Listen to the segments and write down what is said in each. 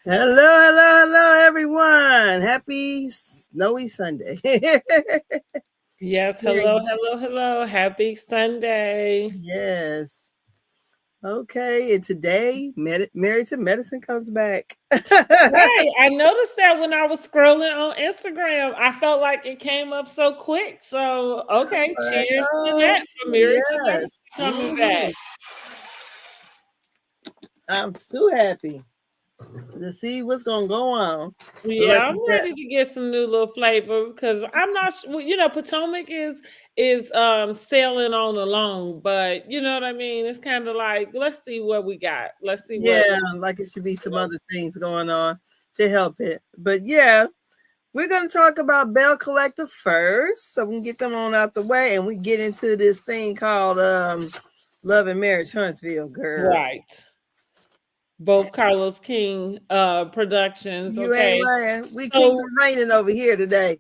Hello, everyone. Happy snowy Sunday. Yes, hello. Happy Sunday. Yes. Okay, and today, Married to Medicine comes back. Right. I noticed that when I was scrolling on Instagram, I felt like it came up so quick. So, okay, Like, cheers to oh, that for Married to Medicine yes. coming back. I'm so happy to see what's going to go on. Yeah, Like I'm you said, ready to get some new little flavor because I'm not sure. Potomac is sailing on along, but you know what I mean. It's kind of like let's see what we got. Let's see what. yeah, like it should be some other things going on to help it. But yeah, we're going to talk about Bell Collective first, so we can get them on out the way, and we get into this thing called Love and Marriage Huntsville, girl. Right. Both Carlos King productions. You ain't Okay. lying. We So kingdom reigning over here today.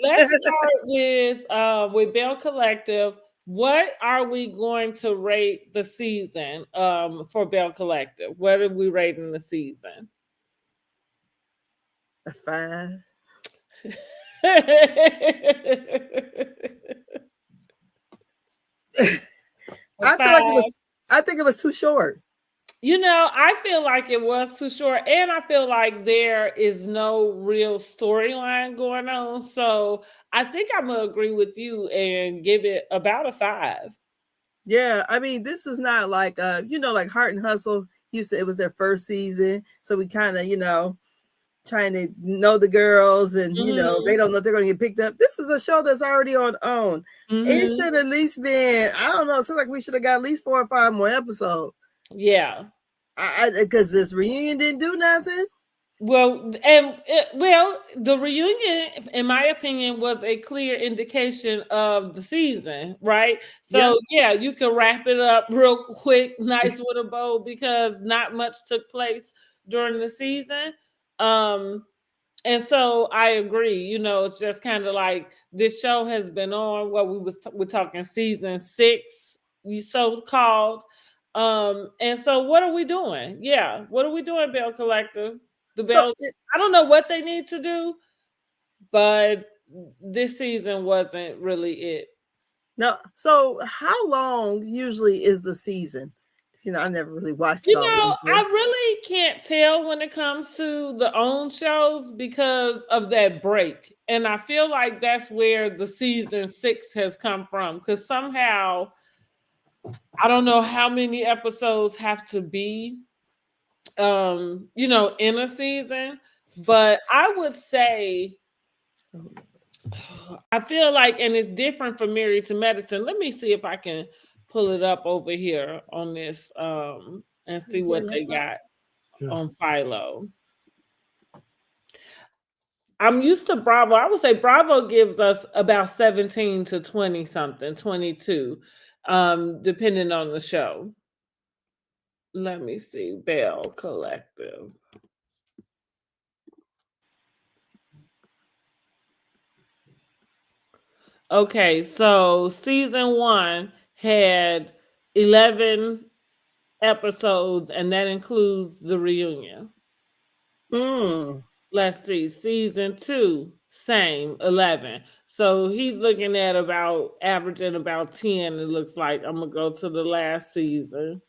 let's start with Bell Collective. What are we going to rate the season for Bell Collective? What are we rating the season? A 5. A I feel like it five. was. I think it was too short. I feel like it was too short, and I feel like there is no real storyline going on. So I think I'm gonna agree with you and give it about a 5. Yeah, I mean, this is not like like Heart and Hustle used to. It was their first season, so we kind of trying to know the girls, and they Mhm. don't know if they're going to get picked up. This is a show that's already on OWN. It Mhm. should at least been, I don't know, it seems like we should have got at least 4 or 5 more episodes. Yeah. Because this reunion didn't do nothing. The reunion, in my opinion, was a clear indication of the season, right? Yeah. So yeah, you can wrap it up real quick, nice with a bow, because not much took place during the season. Um, and so I agree. It's just kind of like this show has been on. What we're talking season 6, you so called. And so what are we doing? Yeah, what are we doing, Bell Collective? The So, Bell. I don't know what they need to do, but this season wasn't really it. no, so how long usually is the season? I never really watched it all the way I through. really can't tell when it comes to the own shows because of that break. And I feel like that's where the season 6 has come from. Because somehow, I don't know how many episodes have to be in a season, but I would say I feel like, and it's different from Married to Medicine. Let me see if I can pull it up over here on this and see what they got on Philo. I'm used to Bravo. I would say Bravo gives us about 17 to 20 something, 22, depending on the show. Let me see. Bell Collective. Okay, so season 1 had 11 episodes, and that includes the reunion. Mm. Let's see, season 2, same 11. So he's looking at about averaging about 10. It looks like I'm gonna go to the last season.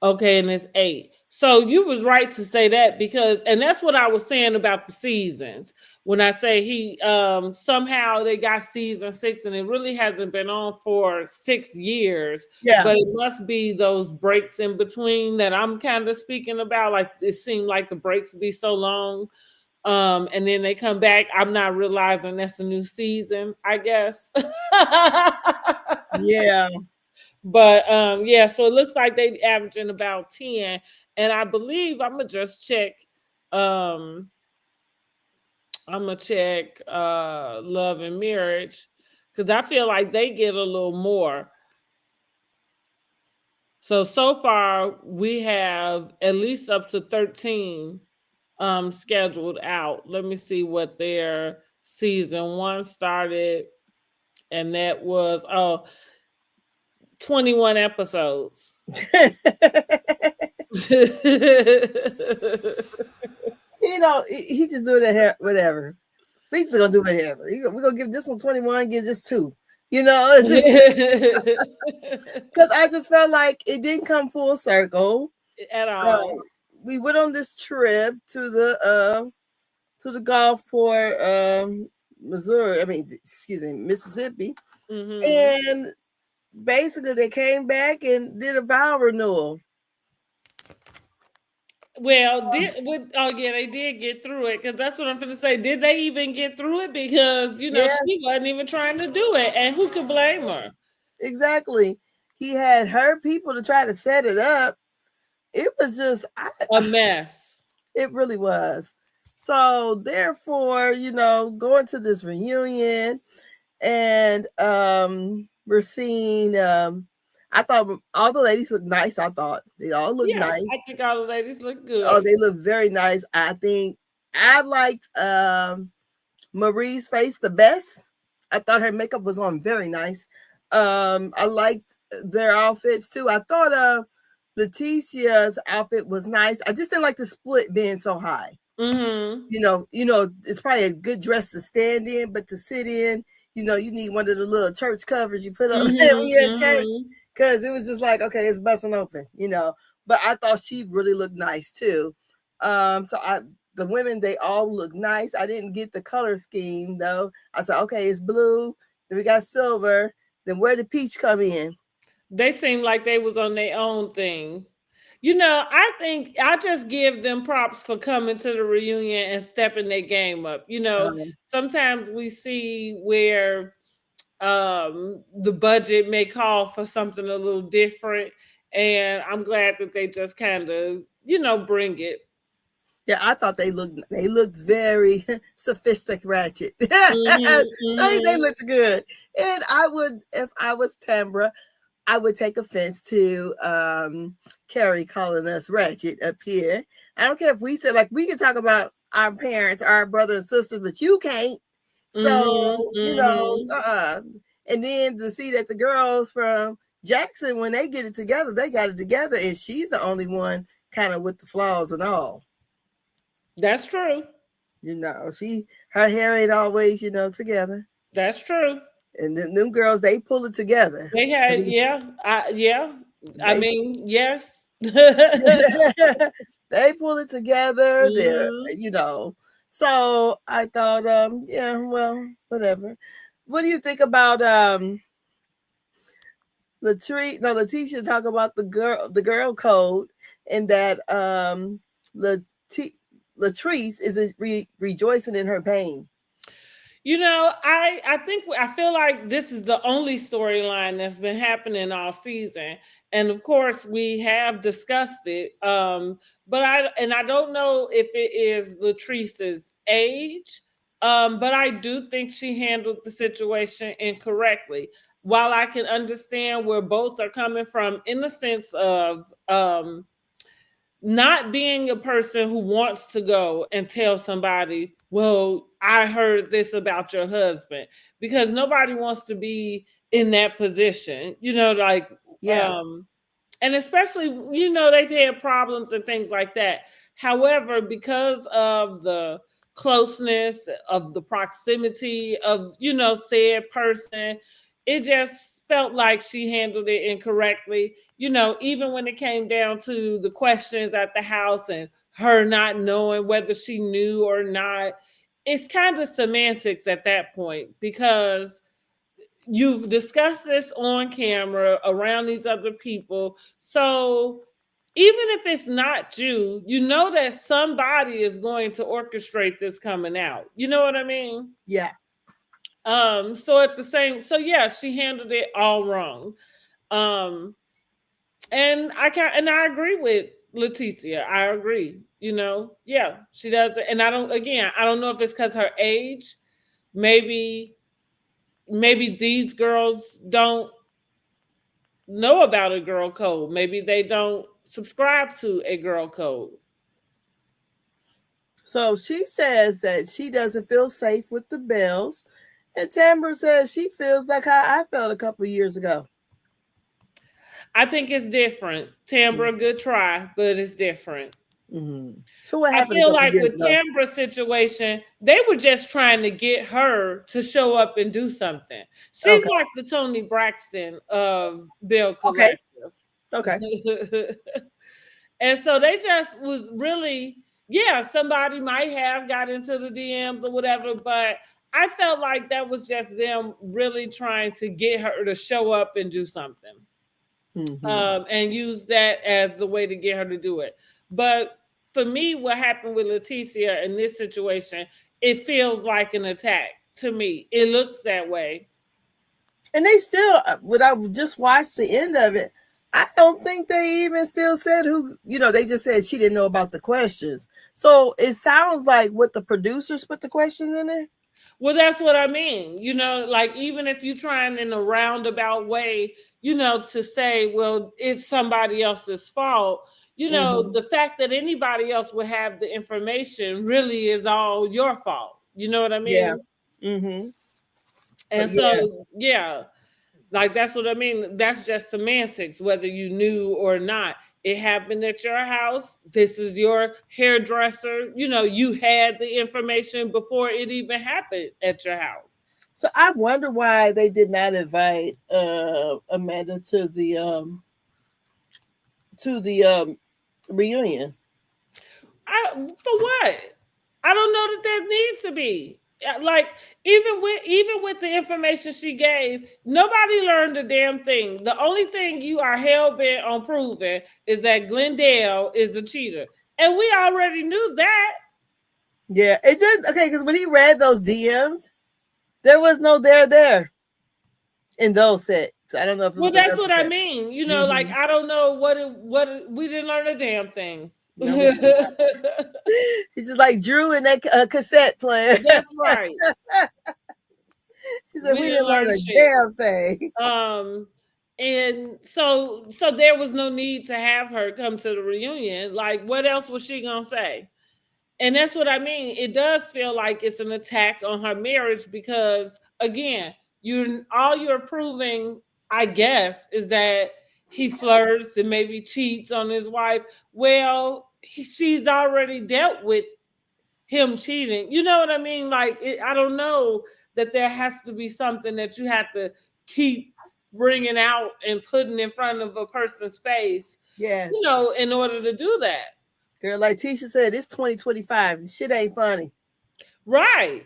Okay, and it's 8. So you was right to say that and that's what I was saying about the seasons. When I say he somehow they got season 6 and it really hasn't been on for 6 years, Yeah. but it must be those breaks in between that I'm kind of speaking about. Like it seemed like the breaks be so long. And then they come back. I'm not realizing that's a new season, I guess. Yeah. But yeah, so it looks like they averaging about 10. And I believe I'm gonna just check. I'm gonna check Love and Marriage because I feel like they get a little more. So far we have at least up to 13 scheduled out. Let me see what their season 1 started, and that was 21 episodes. You know, he just do that whatever. We just gonna do whatever. We're gonna give this one 21, give this 2. You know, it's just because I just felt like it didn't come full circle. At Uh, all. we went on this trip to the Gulf for Missouri. I mean, excuse me, Mississippi, Mm-hmm. and basically they came back and did a vow renewal. Well, oh yeah, they did get through it because that's what I'm gonna say. Did they even get through it? Because Yeah, she wasn't even trying to do it, and who could blame her? exactly. He had her people to try to set it up. It was just, A mess. it really was. So therefore, going to this reunion, and we're seeing. I thought all the ladies looked nice. I thought they all looked Yeah, I nice. think all the ladies look Oh, good. they look very nice. I think I liked Marie's face the best. I thought her makeup was on very nice. I liked their outfits too. I thought Leticia's outfit was nice. I just didn't like the split being so high. Mm-hmm. It's probably a good dress to stand in, but to sit in, you need one of the little church covers you put up when Mm-hmm. you're at church, Mm-hmm. because it was just like, okay, it's busting open. But I thought she really looked nice too. The women, they all look nice. I didn't get the color scheme though. I said, okay, it's blue. Then we got silver. Then where did peach come in? They seemed like they was on their own thing. I think I just give them props for coming to the reunion and stepping their game up. Um, Sometimes we see where the budget may call for something a little different, and I'm glad that they just kind of bring it. Yeah, I thought they looked very sophisticated ratchet. Hmm. They Hmm. looked good. And I would, if I was Tambra, I would take offense to Carrie calling us ratchet up here. I don't care if we said, like, we can talk about our parents, our brothers and sisters, but you can't. Hmm. So, Hmm. and then to see that the girls from Jackson, when they get it together, they got it together, and she's the only one kind of with the flaws and all. That's true. Her hair ain't always, together. That's true. And them girls, they pull it together. They I had, mean, yeah, yeah. I they mean, yes. they pull it together. Hmm. So I thought, yeah, well, whatever. What do you think about Letitia talk about the girl code, and that Latrice is rejoicing in her pain. I feel like this is the only storyline that's been happening all season, and of course we have discussed it. But I don't know if it is Latrice's age, but I do think she handled the situation incorrectly. While I can understand where both are coming from in the sense of not being a person who wants to go and tell somebody, well, I heard this about your husband, because nobody wants to be in that position, like, Yeah, um, and especially, they've had problems and things like that. However, because of the closeness, of the proximity of, said person, it just felt like she handled it incorrectly. Even when it came down to the questions at the house and her not knowing whether she knew or not, it's kind of semantics at that point, because you've discussed this on camera around these other people. So even if it's not you, you know that somebody is going to orchestrate this coming out. You know what I mean? yeah. So yeah, she handled it all wrong. Um, and I agree with Leticia. I agree. Yeah, she does it. And I don't know if it's because her age. Maybe these girls don't know about a girl code. Maybe they don't subscribe to a girl code. So she says that she doesn't feel safe with the Bells, and Tambra says she feels like how I felt a couple of years ago. I think it's different. Tambra, good try, but it's different. So what I happened a feel couple like years with ago? Tambra's situation, they were just trying to get her to show up and do something. She's Okay. like the Tony Braxton of Bill Okay. Collective. Okay. And so they just was really, yeah, somebody might have got into the DMs or whatever, but I felt like that was just them really trying to get her to show up and do something. And use that as the way to get her to do it. But for me, what happened with Leticia in this situation, it feels like an attack to me. It looks that way. And they still, when I just watched the end of it, I don't think they even still said who, they just said she didn't know about the questions. So it sounds like what the producers put the questions in there. Well, that's what I mean. Like even if you're trying in a roundabout way, to say, well, it's somebody else's fault, the fact that anybody else would have the information really is all your fault. You know what I Yeah. mean? But And yeah. so, yeah, like that's what I mean. That's just semantics, whether you knew or not. It happened at your house. This is your hairdresser. You had the information before it even happened at your house. So I wonder why they did not invite Amanda to the reunion. For what? I don't know that there needs to be. Like even with the information she gave, nobody learned a damn thing. The only thing you are hell bent on proving is that Glendale is a cheater, and we already knew that. Yeah, it did. Okay, because when he read those DMs, there was no there in those sets. I don't know if it Well, was a that's what I replica. mean. Like I don't know we didn't learn a damn thing. No, we did not. He's just like Drew in that cassette player. That's right. He said We we didn't didn't learn learn a shit. damn thing. And so there was no need to have her come to the reunion. Like, what else was she gonna say? And that's what I mean. It does feel like it's an attack on her marriage because, again, you're proving, I guess, is that he flirts and maybe cheats on his wife. Well, she's already dealt with him cheating. You know what I mean? Like, I don't know that there has to be something that you have to keep bringing out and putting in front of a person's face, Yes. in order to do that. Girl, like Tisha said, it's 2025. Shit ain't funny. Right.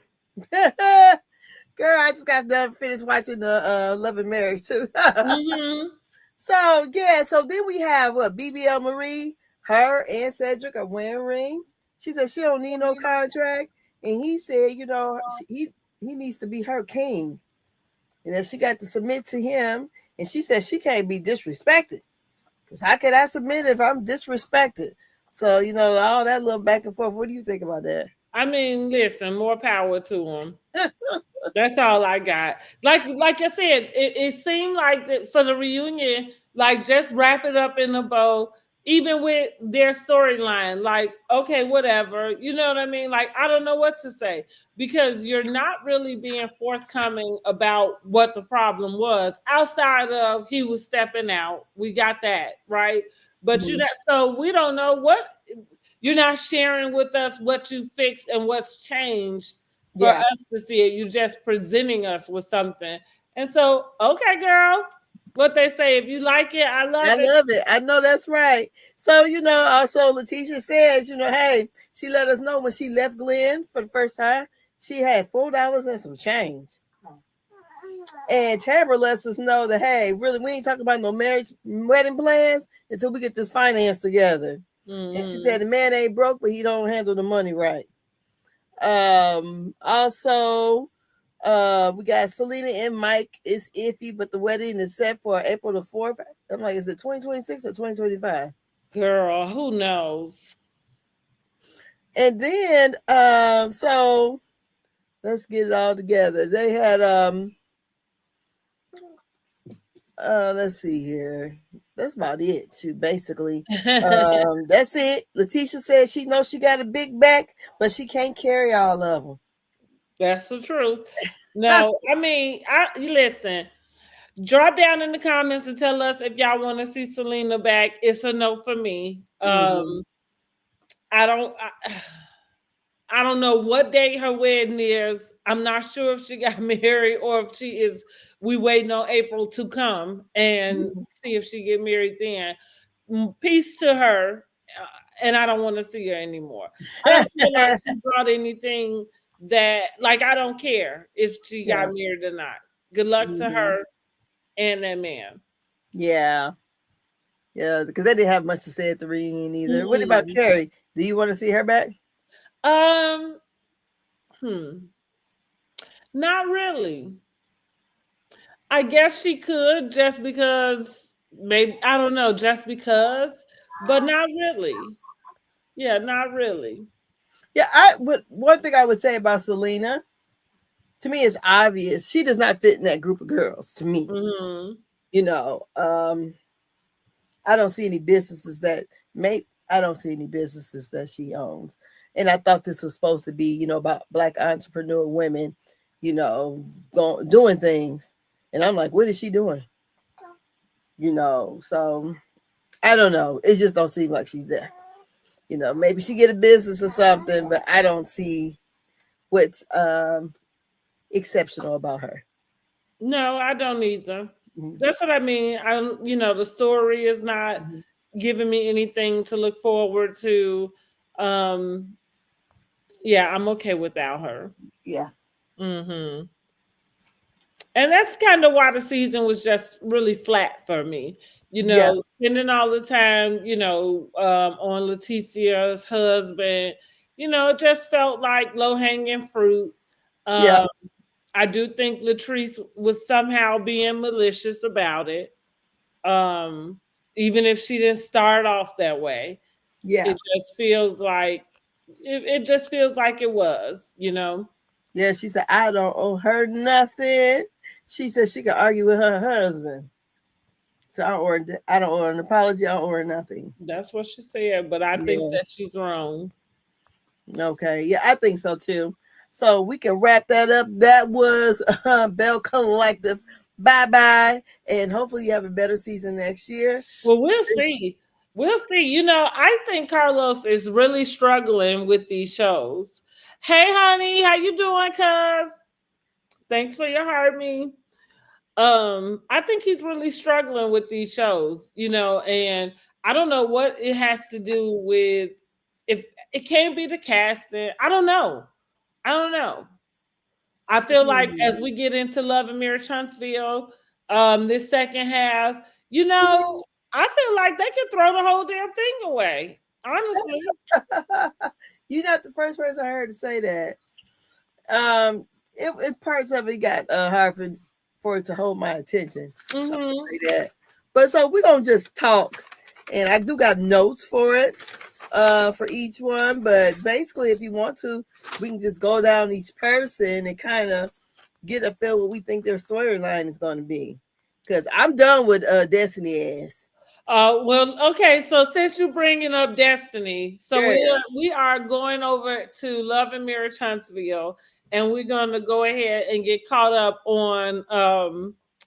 Girl, I just got done finished watching the Love and Marriage too. Mm-hmm. So yeah, so then we have what BBL Marie, her and Cedric are wearing rings. She said she don't need no contract, and he said, he needs to be her king, and then she got to submit to him, and she said she can't be disrespected, because how can I submit if I'm disrespected? So all that little back and forth. What do you think about that? I mean, listen, more power to him. That's all I got. Like I said, it seemed like that for the reunion, like just wrap it up in a bow, even with their storyline. Like, okay, whatever. You know what I mean? Like, I don't know what to say because you're not really being forthcoming about what the problem was outside of he was stepping out. We got that, right? But so we don't know what you're not sharing with us what you fixed and what's changed for us to see it. You're just presenting us with something. And so, okay, girl, what they say, if you like it, I love it. I love it. I know that's right. So, also Letitia says, hey, she let us know when she left Glenn for the first time, she had $4 and some change. And Tambra lets us know that, hey, really, we ain't talking about no wedding plans until we get this finance together. And she said the man ain't broke, but he don't handle the money right. Also, we got Selena and Mike. It's iffy, but the wedding is set for April the 4th. I'm like, is it 2026 or 2025? Girl, who knows? And then, so let's get it all together. They had, let's see here. That's about it, too, basically. That's it. Letitia said she knows she got a big back, but she can't carry all of them. That's the truth. No, I mean, listen. Drop down in the comments and tell us if y'all want to see Selena back. It's a no for me. I don't. I don't know what date her wedding is. I'm not sure if she got married or if she is. We waiting on April to come and Mhm. see if she get married then. Peace to her, and I don't want to see her anymore. I don't feel like she brought anything that, like, I don't care if she got Yeah. married or not. Good luck to Mhm. her and that man. Yeah. Yeah, because they didn't have much to say at the reunion either. What about Mm-mm. Carrie? Do you want to see her back? Um, hmm, not really. I guess she could just because maybe I don't know, just because, but not really. Yeah, not really. Yeah, I would. One thing I would say about Selena, to me, is obvious. She does not fit in that group of girls. To me, Hmm. you know, I don't see any businesses that make. I don't see any businesses that she owns. And I thought this was supposed to be, about black entrepreneur women, going doing things. And I'm like, what is she doing? So I don't know. It just don't seem like she's there. Maybe she get a business or something, but I don't see what's exceptional about her. No, I don't either. Mhm. That's what I mean. The story is not Mhm. giving me anything to look forward to. Um, yeah, I'm okay without her. Yeah. Hmm. And that's kind of why the season was just really flat for me. Yeah. Spending all the time, on Leticia's husband, it just felt like low hanging fruit. Yeah. Um, I do think Latrice was somehow being malicious about it. Um, Even if she didn't start off that way, Yeah. it just feels like it just feels like it was. Yeah. She said, I don't owe her nothing. She said she could argue with her husband. So I don't owe her an apology. I don't owe her nothing. That's what she said, but I think that Yes. she's wrong. Okay. Yeah, I think so too. So we can wrap that up. That was Bell Collective. Bye bye. And hopefully you have a better season next year. Well, we'll see. We'll see. I think Carlos is really struggling with these shows. Hey, honey, how you doing, cuz? Thanks for your heart, me. I think he's really struggling with these shows, and I don't know what it has to do with if it can't be the casting. I don't know. I don't know. I feel like as we get into Love and Mirror Huntsville, this second half, I feel like they could throw the whole damn thing away. Honestly. You're not the first person I heard to say that. It parts of it got hard for it to hold my attention. So I'm Mm-hmm. gonna say that. But so we're gonna just talk, and I do got notes for it, for each one. But basically, if you want to, we can just go down each person and kind of get a feel what we think their storyline is going to be. Because I'm done with Destiny ass. Well, okay. So since you're bringing up Destiny, so Yeah. we are going over to Love and Marriage Huntsville, and we're going to go ahead and get caught up on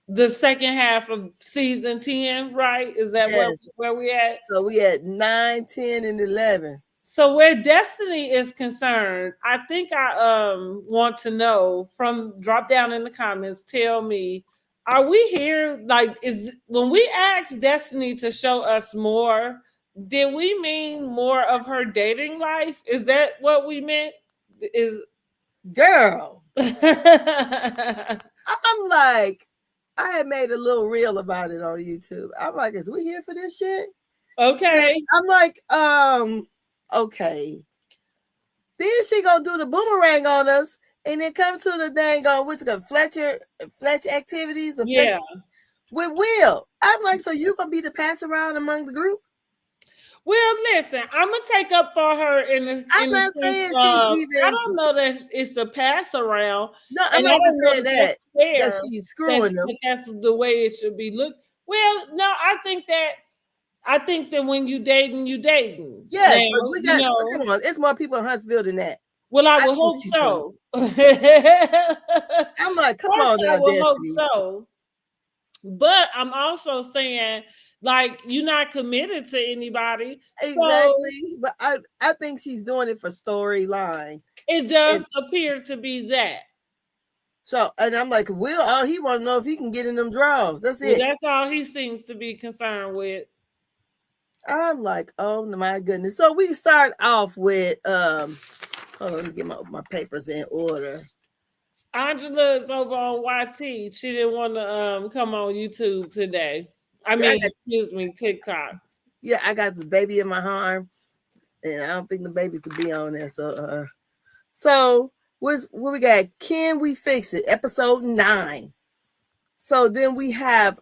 the second half of season 10. Right? Is that where Yes. where we at? So we had 9, 10, and 11. So where Destiny is concerned, I think I want to know from drop down in the comments. Tell me, are we here? Like, is when we asked Destiny to show us more, did we mean more of her dating life? Is that what we meant? Is Girl, okay? I'm like, I had made a little reel about it on YouTube. I'm like, is we here for this shit? And I'm like, okay. Then she gonna do the boomerang on us, and then come to the dang on what's it called, Fletch activities, or Fletch Yeah. with Will. I'm like, so you gonna be the pass around among the group? Well, listen, I'm gonna take up for her in the I'm in the not sense saying she of I even. don't know that it's a pass around, No, I'm and I not even don't know saying that that's that fair. she's screwing them. That that's the way it should be looked. Well, no, I think that when you dating Yes, but now, we got. Come on, it's more people in Huntsville than that. Well, I I would think hope she's doing. so. First, I'm like, come on I now, would hope Destiny. so. But I'm also saying Like, you're not committed to anybody. So Exactly. But I think she's doing it for storyline. it does And appear to be that. so, and I'm like, Will, all he want to know if he can get in them draws. That's Well, it. that's all he seems to be concerned with. I'm like, oh my goodness. So we start off with hold on, let me get my papers in order. Angela is over on YT. She didn't want to come on YouTube today. I Yeah, mean, excuse me, TikTok. I got the baby in my arm, and I don't think the baby could be on there. So what we got? Can we fix it? Episode 9. So then we have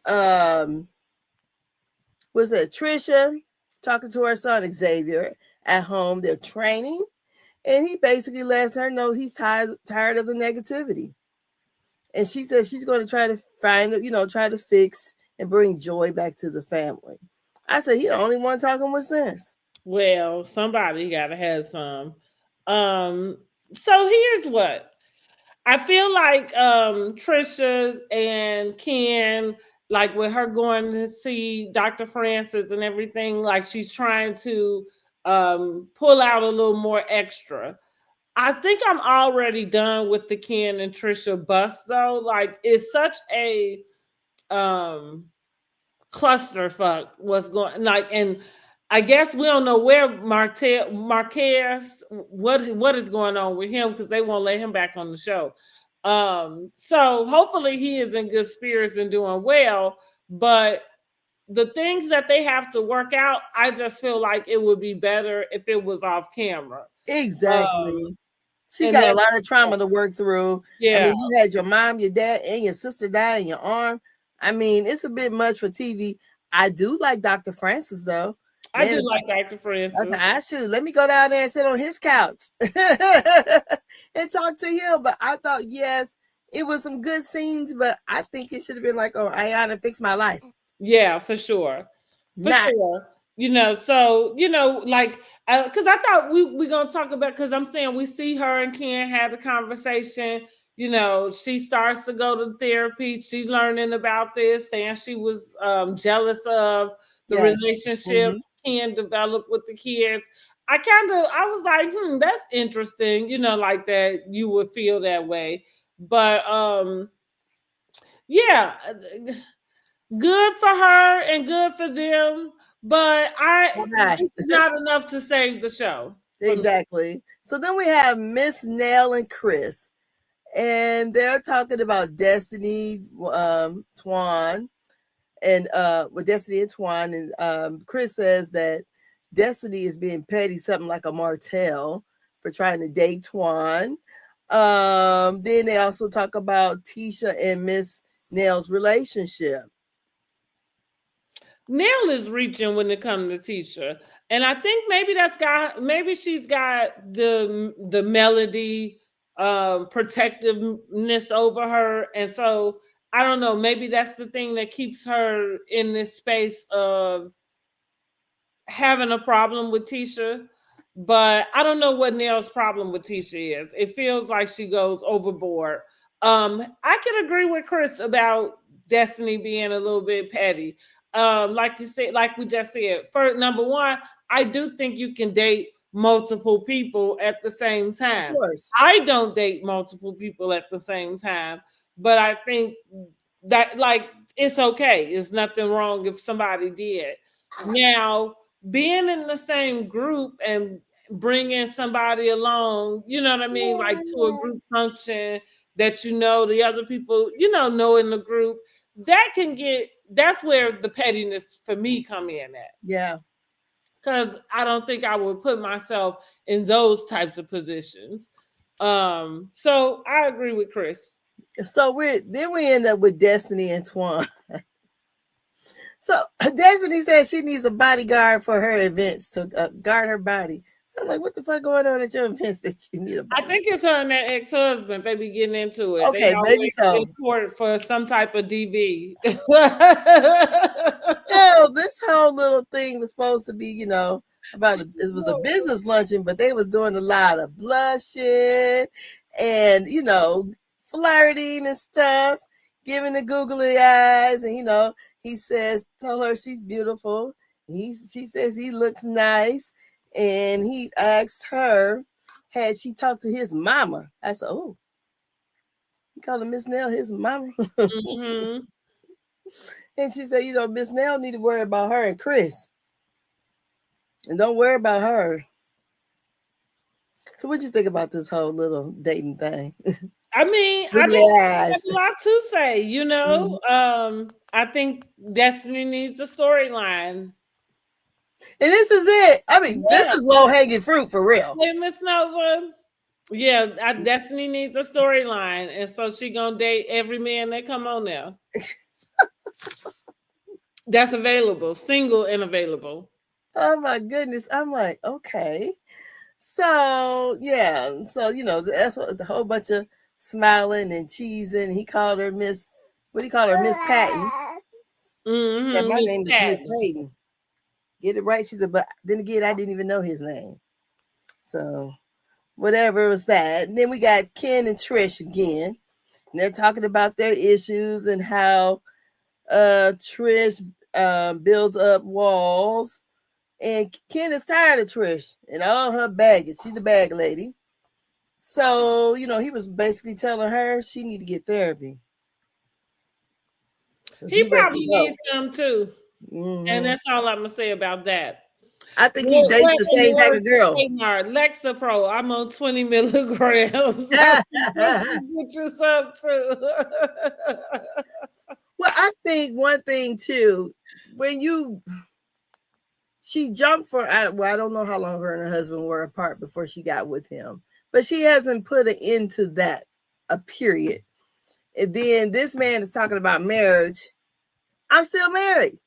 was it Trisha talking to her son Xavier at home? They're training, and he basically lets her know he's tired of the negativity, and she says she's going to try to try to fix and bring joy back to the family. I said he the only one talking with sense. Well, somebody got to have some. Um, so here's what I feel like. Trisha and Ken, like with her going to see Dr. Francis and everything, like she's trying to pull out a little more extra. I think I'm already done with the Ken and Trisha bust though. Like it's such a um clusterfuck what's going like, and I guess we don't know where Marquez what is going on with him because they won't let him back on the show. So hopefully he is in good spirits and doing well, but the things that they have to work out, I just feel like it would be better if it was off camera. Exactly. She And got a that's lot of trauma to work through. I yeah, mean, you had your mom, your dad, and your sister die in your arm. I mean, it's a bit much for TV. I do like Dr. Francis though. I Man, do like Dr. I said, Francis. I should let me go down there and sit on his couch and talk to him. But I thought, yes, it was some good scenes, but I think it should have been like, oh, Ayana, fix my life. Yeah, for sure. For Not sure. So, like, because I thought we going to talk about, because I'm saying we see her and Ken have the conversation. She starts to go to therapy. She's learning about this, saying she was jealous of the yes. relationship Mm-hmm. Ken developed with the kids. I was like, that's interesting, like that you would feel that way. But, yeah, good for her and good for them, but Right. this is not enough to save the show for me. Exactly. So then we have Miss Nell and Chris, and they're talking about Destiny, Twan, and with Destiny and Twan, and Chris says that Destiny is being petty, something like a Martell for trying to date Twan. Then they also talk about Tisha and Miss Nell's relationship. Nell is reaching when it comes to Tisha, and I think maybe she's got the melody protectiveness over her, and so I don't know, maybe that's the thing that keeps her in this space of having a problem with Tisha, but I don't know what Nell's problem with Tisha is. It feels like she goes overboard. I can agree with Chris about Destiny being a little bit petty. Like you said, like we just said, for number one, I do think you can date multiple people at the same Of time. course. I don't date multiple people at the same time, but I think that like it's okay. It's nothing wrong if somebody did. Now, being in the same group and bringing somebody along, you know what I mean, like to a group function that the other people, know in the group, that's where the pettiness for me come in at. Yeah. Because I don't think I would put myself in those types of positions. So I agree with Chris. So we end up with Destiny and Twan. So Destiny says she needs a bodyguard for her events to guard her body. I'm like, what the fuck going on at your events that you need a I bodyguard? think it's her and that ex-husband. They be getting into it. They Okay, maybe always so. in court for some type of DV. So this whole little thing was supposed to be, about it was a business luncheon, but they was doing a lot of blushing and flirting and stuff, giving the googly eyes, and he says, tell her she's beautiful. She says he looks nice, and he asked her, had she talked to his mama? I said, oh, he called Miss Nell his mama. Mm-hmm. And she said, Miss Nell need to worry about her and Chris, and don't worry about her. So what you think about this whole little dating thing? I mean, I Googly think eyes. there's a lot to say, I think Destiny needs a storyline. And this is it. I mean, this Yeah. is low hanging fruit for real. Hey, Miss Nova. Yeah, Destiny needs a storyline, and so she gonna date every man that come on there. That's available, single and available. Oh my goodness. I'm like, okay. So yeah. So that's the whole bunch of smiling and cheesing. He called her Miss. What do you call her? Miss Patton. Yeah, Mm-hmm. my Miss name is Miss Patton. Hayden. Get it right. She said, but then again, I didn't even know his name. So whatever was that. And then we got Ken and Trish again. And they're talking about their issues and how Trish builds up walls. And Ken is tired of Trish and all her baggage. She's a bag lady. So, he was basically telling her she need to get therapy. He He ready to probably go. needs some too. And Hmm. that's all I'm gonna say about that. I think he dates What the in the same type words of of girl. Kmart, Lexapro, I'm on 20 milligrams. That's what you get you some too. Well, I think one thing too, when she jumped I don't know how long her and her husband were apart before she got with him, but she hasn't put an end to that, a period. And then this man is talking about marriage. I'm still married.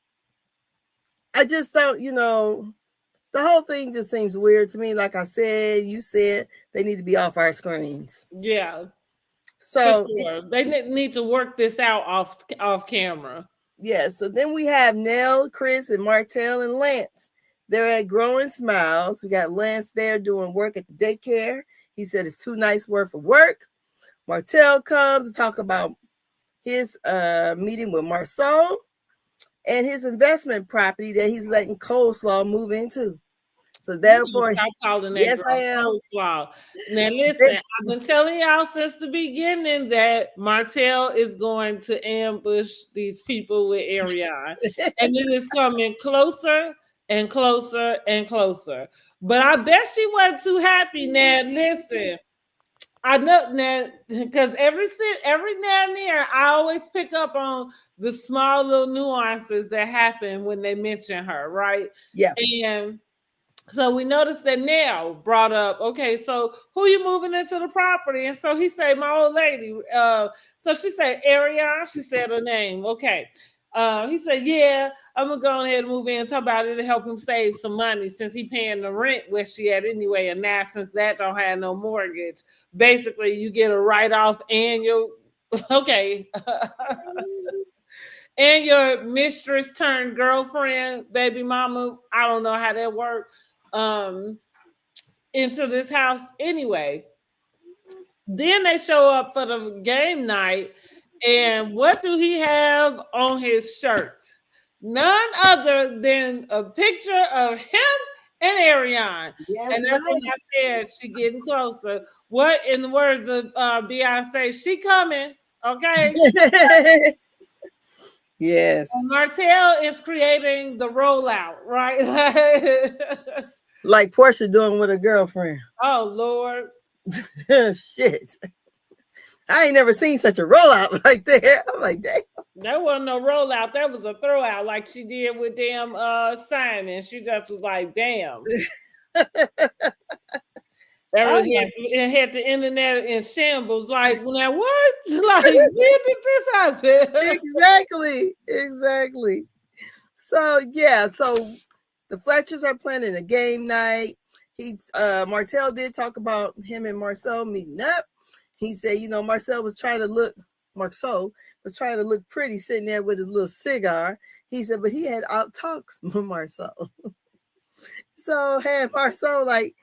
I just don't, the whole thing just seems weird to me. Like I said, you said they need to be off our screens. Yeah, for So, sure. They need to work this out off camera. yeah. So then we have Nell, Chris, and Martell and Lance. They're at Growing Smiles. We got Lance there doing work at the daycare. He said it's 2 nights worth of work. Martell comes to talk about his meeting with Marceau and his investment property that he's letting Coleslaw move into. So You need to therefore, stop calling that yes, I girl am. coleslaw. Now listen, I've been telling y'all since the beginning that Martell is going to ambush these people with Ariane. And it is coming closer and closer and closer. But I bet she wasn't too happy. Now listen, I know now because every now and then I always pick up on the small little nuances that happen when they mention her, right? Yeah. And so we noticed that Nell brought up, okay, so who you moving into the property? And so he said, my old lady. So she said, Ariane. She said her name. Okay. He said, yeah, I'm gonna go ahead and move in. Talk about it to help him save some money since he paying the rent where she at anyway. And now since that don't have no mortgage, basically you get a write-off and your okay. And your mistress turned girlfriend, baby mama. I don't know how that worked. Um, into this house anyway. Then they show up for the game night, and what do he have on his shirt? None other than a picture of him and Ariane. Yes, And that's when right. I said she getting closer. What, in the words of Beyonce, she coming. Okay, Yes. and Martell is creating the rollout, right? Like Portia doing with a girlfriend. Oh Lord. Shit. I ain't never seen such a rollout right there. I'm like, dang. That wasn't no rollout. That was a throwout like she did with damn Simon. She just was like, damn. I'm Everyone like, had the internet in shambles. Like, now what? Like, where did this happen? exactly. Exactly. So yeah, so the Fletchers are planning a game night. Martell did talk about him and Marcel meeting up. He said, Marcel was trying to look Marceau was trying to look pretty sitting there with his little cigar. He said, but he had out talks with Marceau. So had Marceau like,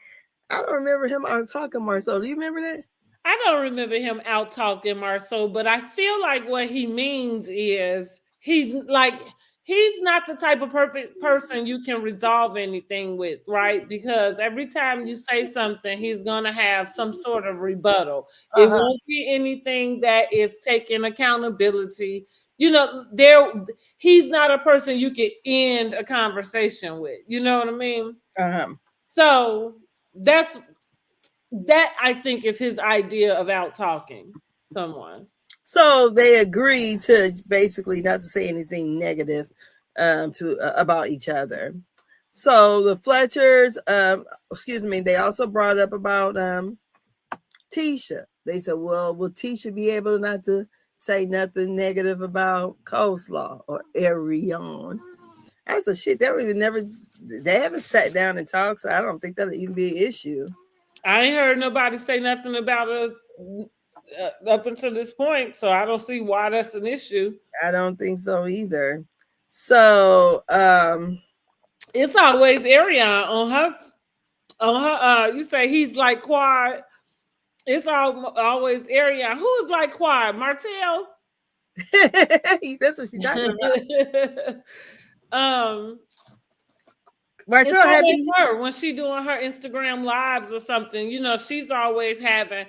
I don't remember him out talking Marceau. Do you remember that? I don't remember him out talking Marceau, but I feel like what he means is he's not the type of perfect person you can resolve anything with, right? Because every time you say something, he's gonna have some sort of rebuttal. It Uh-huh. won't be anything that is taking accountability. You know, there he's not a person you can end a conversation with. You know what I mean? Uh-huh. So that's that I think is his idea of out talking someone. So they agreed to basically not to say anything negative to about each other. So the Fletchers, excuse me, they also brought up about Tisha. They said, well, will Tisha be able not to say nothing negative about coleslaw or Arion? I said, shit, they haven't sat down and talked, so I don't think that'll even be an issue. I ain't heard nobody say nothing about us up until this point, so I don't see why that's an issue. I don't think so either. So, It's always Arion on her. You say he's like quiet. It's always Arion. Who is like quiet? Martell. that's what she's talking about. um, it's Martell always happy. her when she doing her Instagram lives or something. You know, she's always having,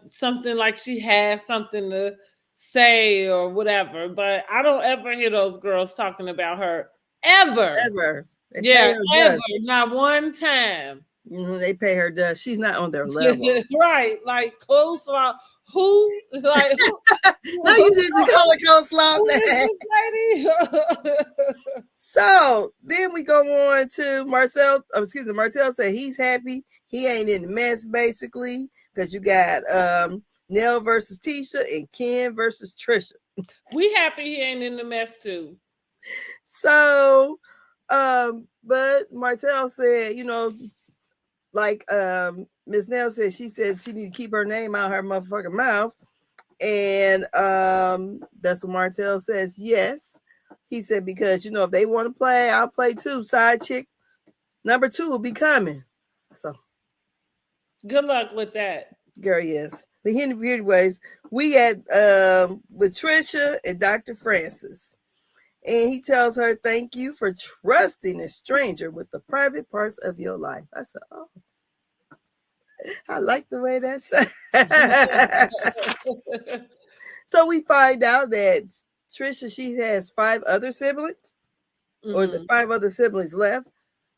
something like she has something to say or whatever. But I don't ever hear those girls talking about her ever. Ever. They pay Yeah, her ever. dust. Not one time. They pay her dust. She's not on their level. Right. Like coleslaw. Who? Like who? No, you didn't call her coleslaw, Who is man. this lady? So then we go on to Marcel. Excuse me, Martell said he's happy. He ain't in the mess, basically, because you got Nell versus Tisha and Ken versus Trisha. We happy he ain't in the mess too. So, but Martell said, like Miss Nell said, she said she need to keep her name out her motherfucking mouth. And that's what Martell says. Yes. He said, because if they want to play, I'll play too. Side chick number 2 will be coming. So Good luck with that. girl, yes. But anyways, we at with Trisha and Dr. Francis. And he tells her, thank you for trusting a stranger with the private parts of your life. I said, oh, I like the way that sounds. So we find out that Trisha, she has 5 other siblings. Or is it 5 other siblings left?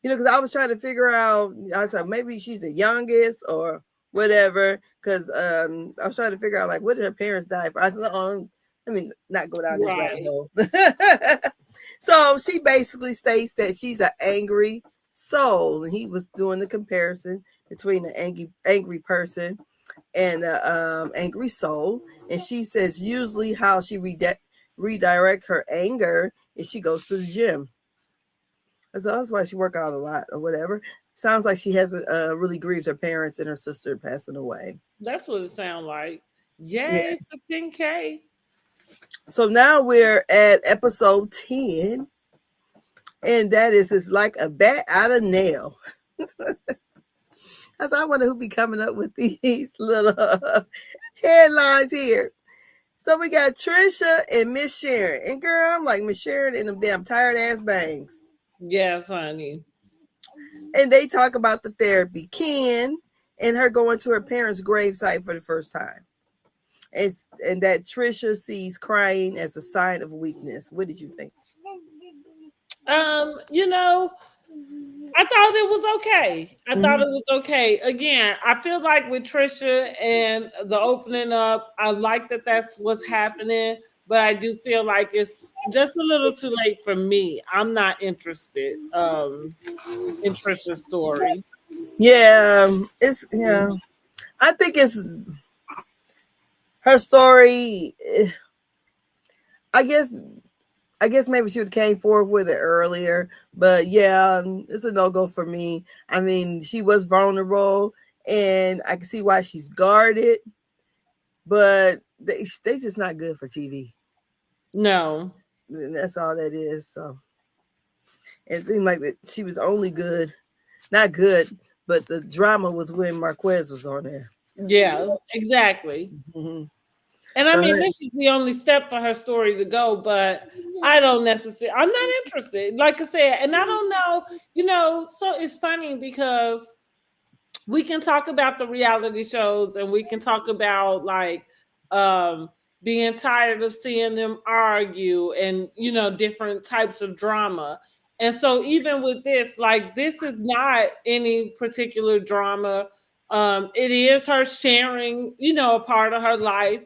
Because I was trying to figure out, I said, maybe she's the youngest or whatever. Because I was trying to figure out, like, what did her parents die for? I said, oh, let me not go down this rabbit hole. So she basically states that she's an angry soul. And he was doing the comparison between an angry person and an angry soul. And she says usually how she redirect her anger is she goes to the gym. So that's why she work out a lot or whatever. Sounds like she hasn't really grieved her parents and her sister passing away. That's what it sounds like. Yeah. Yay for 10K. So now we're at episode 10. And that is like a bat out of nail. I wonder who be coming up with these little headlines here. So we got Trisha and Miss Sharon. And girl, I'm like Miss Sharon and them damn tired ass bangs. Yes, honey. And they talk about the therapy. Ken and her going to her parents' gravesite for the first time. And that Trisha sees crying as a sign of weakness. What did you think? I thought it was okay. I thought it was okay. Again, I feel like with Trisha and the opening up, I like that that's what's happening, but I do feel like it's just a little too late for me. I'm not interested in Trisha's story. Yeah, I think it's her story. I guess maybe she would have came forward with it earlier, but yeah, it's a no-go for me. I mean, she was vulnerable, and I can see why she's guarded, but they just not good for TV. No. That's all that is. So it seemed like that she was only good, not good, but the drama was when Marquez was on there. Yeah, exactly. Mm-hmm. And I So mean, this is the only step for her story to go, but I don't necessarily, I'm not interested. Like I said, and I don't know, so it's funny because we can talk about the reality shows and we can talk about like um being tired of seeing them argue and different types of drama. And so even with this, like, this is not any particular drama. It is her sharing a part of her life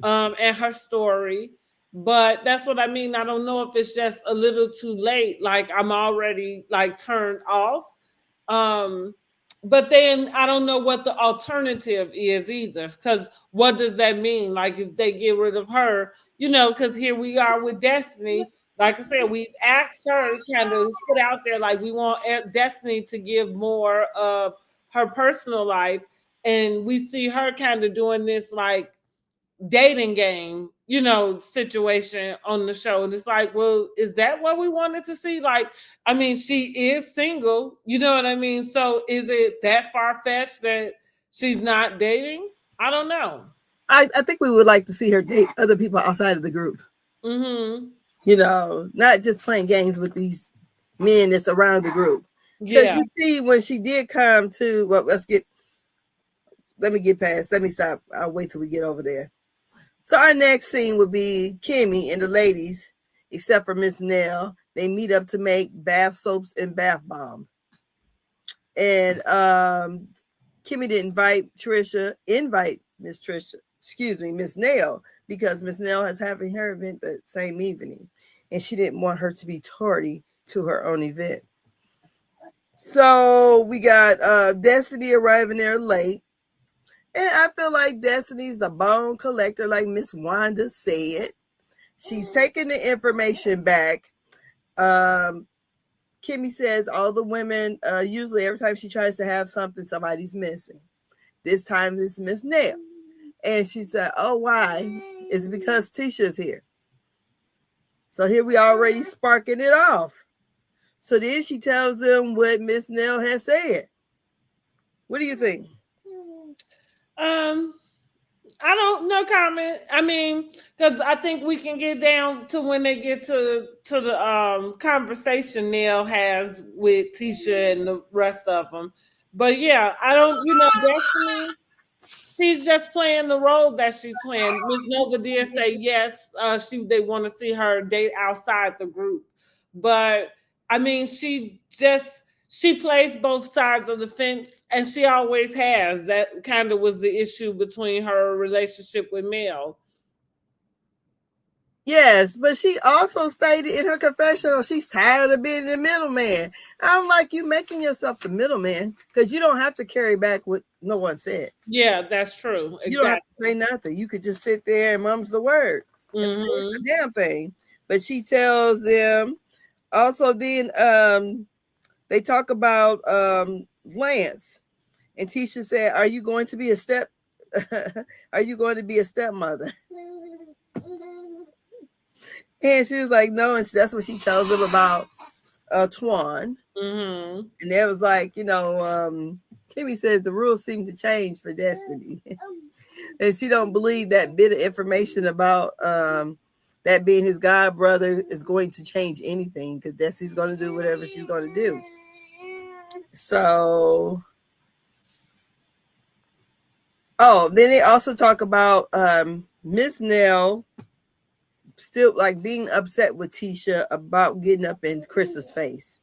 and her story. But that's what I mean. I don't know if it's just a little too late, like I'm already like turned off. um but then I don't know what the alternative is either. Because what does that mean? Like, if they get rid of her, because here we are with Destiny. Like I said, we've asked her, kind of put out there, like, we want Destiny to give more of her personal life. And we see her kind of doing this, like, dating game, situation on the show. And it's like, well, is that what we wanted to see? Like, I mean, she is single, you know what I mean? So is it that far fetched that she's not dating? I don't know. I think we would like to see her date other people outside of the group. Mm-hmm. Not just playing games with these men that's around the group. Because Yeah. you see, when she did come to, well, let me get past, let me stop. I'll wait till we get over there. So our next scene would be Kimmy and the ladies, except for Miss Nell. They meet up to make bath soaps and bath bombs. And Kimmy didn't invite Miss Nell, because Miss Nell is having her event that same evening. And she didn't want her to be tardy to her own event. So we got Destiny arriving there late. And I feel like Destiny's the bone collector, like Miss Wanda said. She's taking the information back. Kimmy says all the women, usually every time she tries to have something, somebody's missing. This time it's Miss Nell. And she said, oh, why? It's because Tisha's here. So here we already sparking it off. So then she tells them what Miss Nell has said. What do you think? Um, I don't, no comment. I mean, because I think we can get down to when they get to the conversation Neil has with Tisha and the rest of them. But yeah, I don't, Destiny, she's just playing the role that she's playing. Miss Nova did say yes, they want to see her date outside the group. But I mean, she plays both sides of the fence, and she always has. That kind of was the issue between her relationship with Mel. Yes, but she also stated in her confessional she's tired of being the middleman. I'm like, you making yourself the middleman because you don't have to carry back what no one said. Yeah, that's true. You don't have Exactly. to say nothing. You could just sit there and mum's the word. It's the damn thing. But she tells them also. Then they talk about Lance, and Tisha said, "Are you going to be a step? Are you going to be a stepmother?" And she was like, no, and that's what she tells him about Twan. Mm-hmm. And that was like, Kimmy says the rules seem to change for Destiny. And she don't believe that bit of information about that being his god brother is going to change anything, because Destiny's going to do whatever she's going to do. So, then they also talk about Miss Nell still like being upset with Tisha about getting up in Chris's face.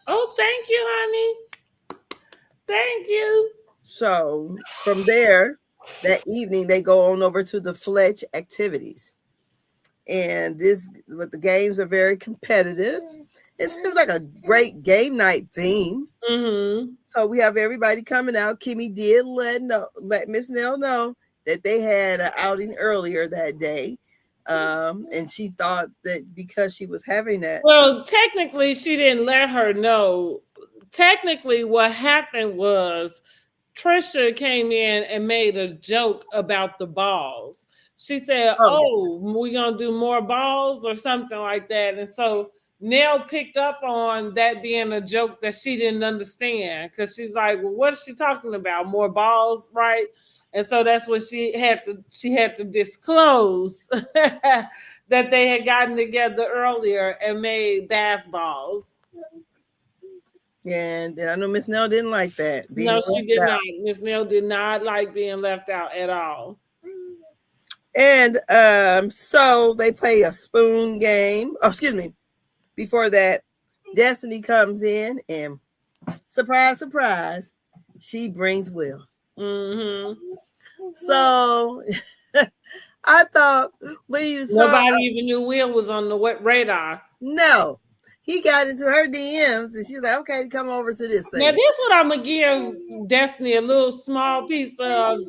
Oh, thank you, honey. Thank you. So from there, that evening they go on over to the Fletch activities. And but the games are very competitive. It seems like a great game night theme. Mm-hmm. So we have everybody coming out. Kimmy did let Miss Nell know that they had an outing earlier that day. And she thought that because she was having that. Well, technically, she didn't let her know. Technically, what happened was Trisha came in and made a joke about the balls. She said, Oh, "Oh, we gonna do more balls or something like that." And so Nell picked up on that being a joke that she didn't understand because she's like, well, what is she talking about? More balls, right? And so that's what she had to disclose that they had gotten together earlier and made bath balls. And I know Miss Nell didn't like that being No, she did left not. out. Miss Nell did not like being left out at all. And so they play a spoon game. Oh, excuse me. Before that, Destiny comes in and surprise, surprise, she brings Will. Mm-hmm. So I thought when you saw Nobody even knew Will was on the radar. no, he got into her DMs and she was like, okay, come over to this Now, thing. this what I'm gonna give Destiny a little small piece of.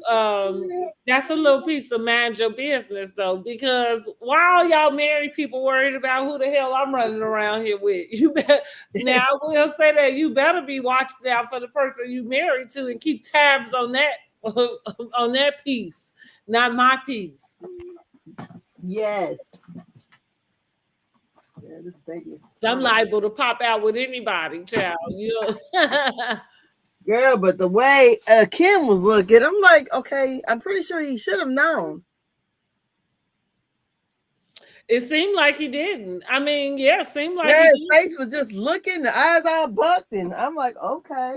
That's a little piece of mind your business though, because while y'all married people worried about who the hell I'm running around here with, you bet. Now I will say that you better be watching out for the person you married to and keep tabs on that on that piece, not my piece. Yes. Yeah, this baby is I'm liable to pop out with anybody, child. You know. girl, but the way Kim was looking, I'm like, okay, I'm pretty sure he should have known. It seemed like he didn't. I mean, yeah, it seemed like Yeah, he his did. face was just looking, the eyes all bucked, and I'm like, okay.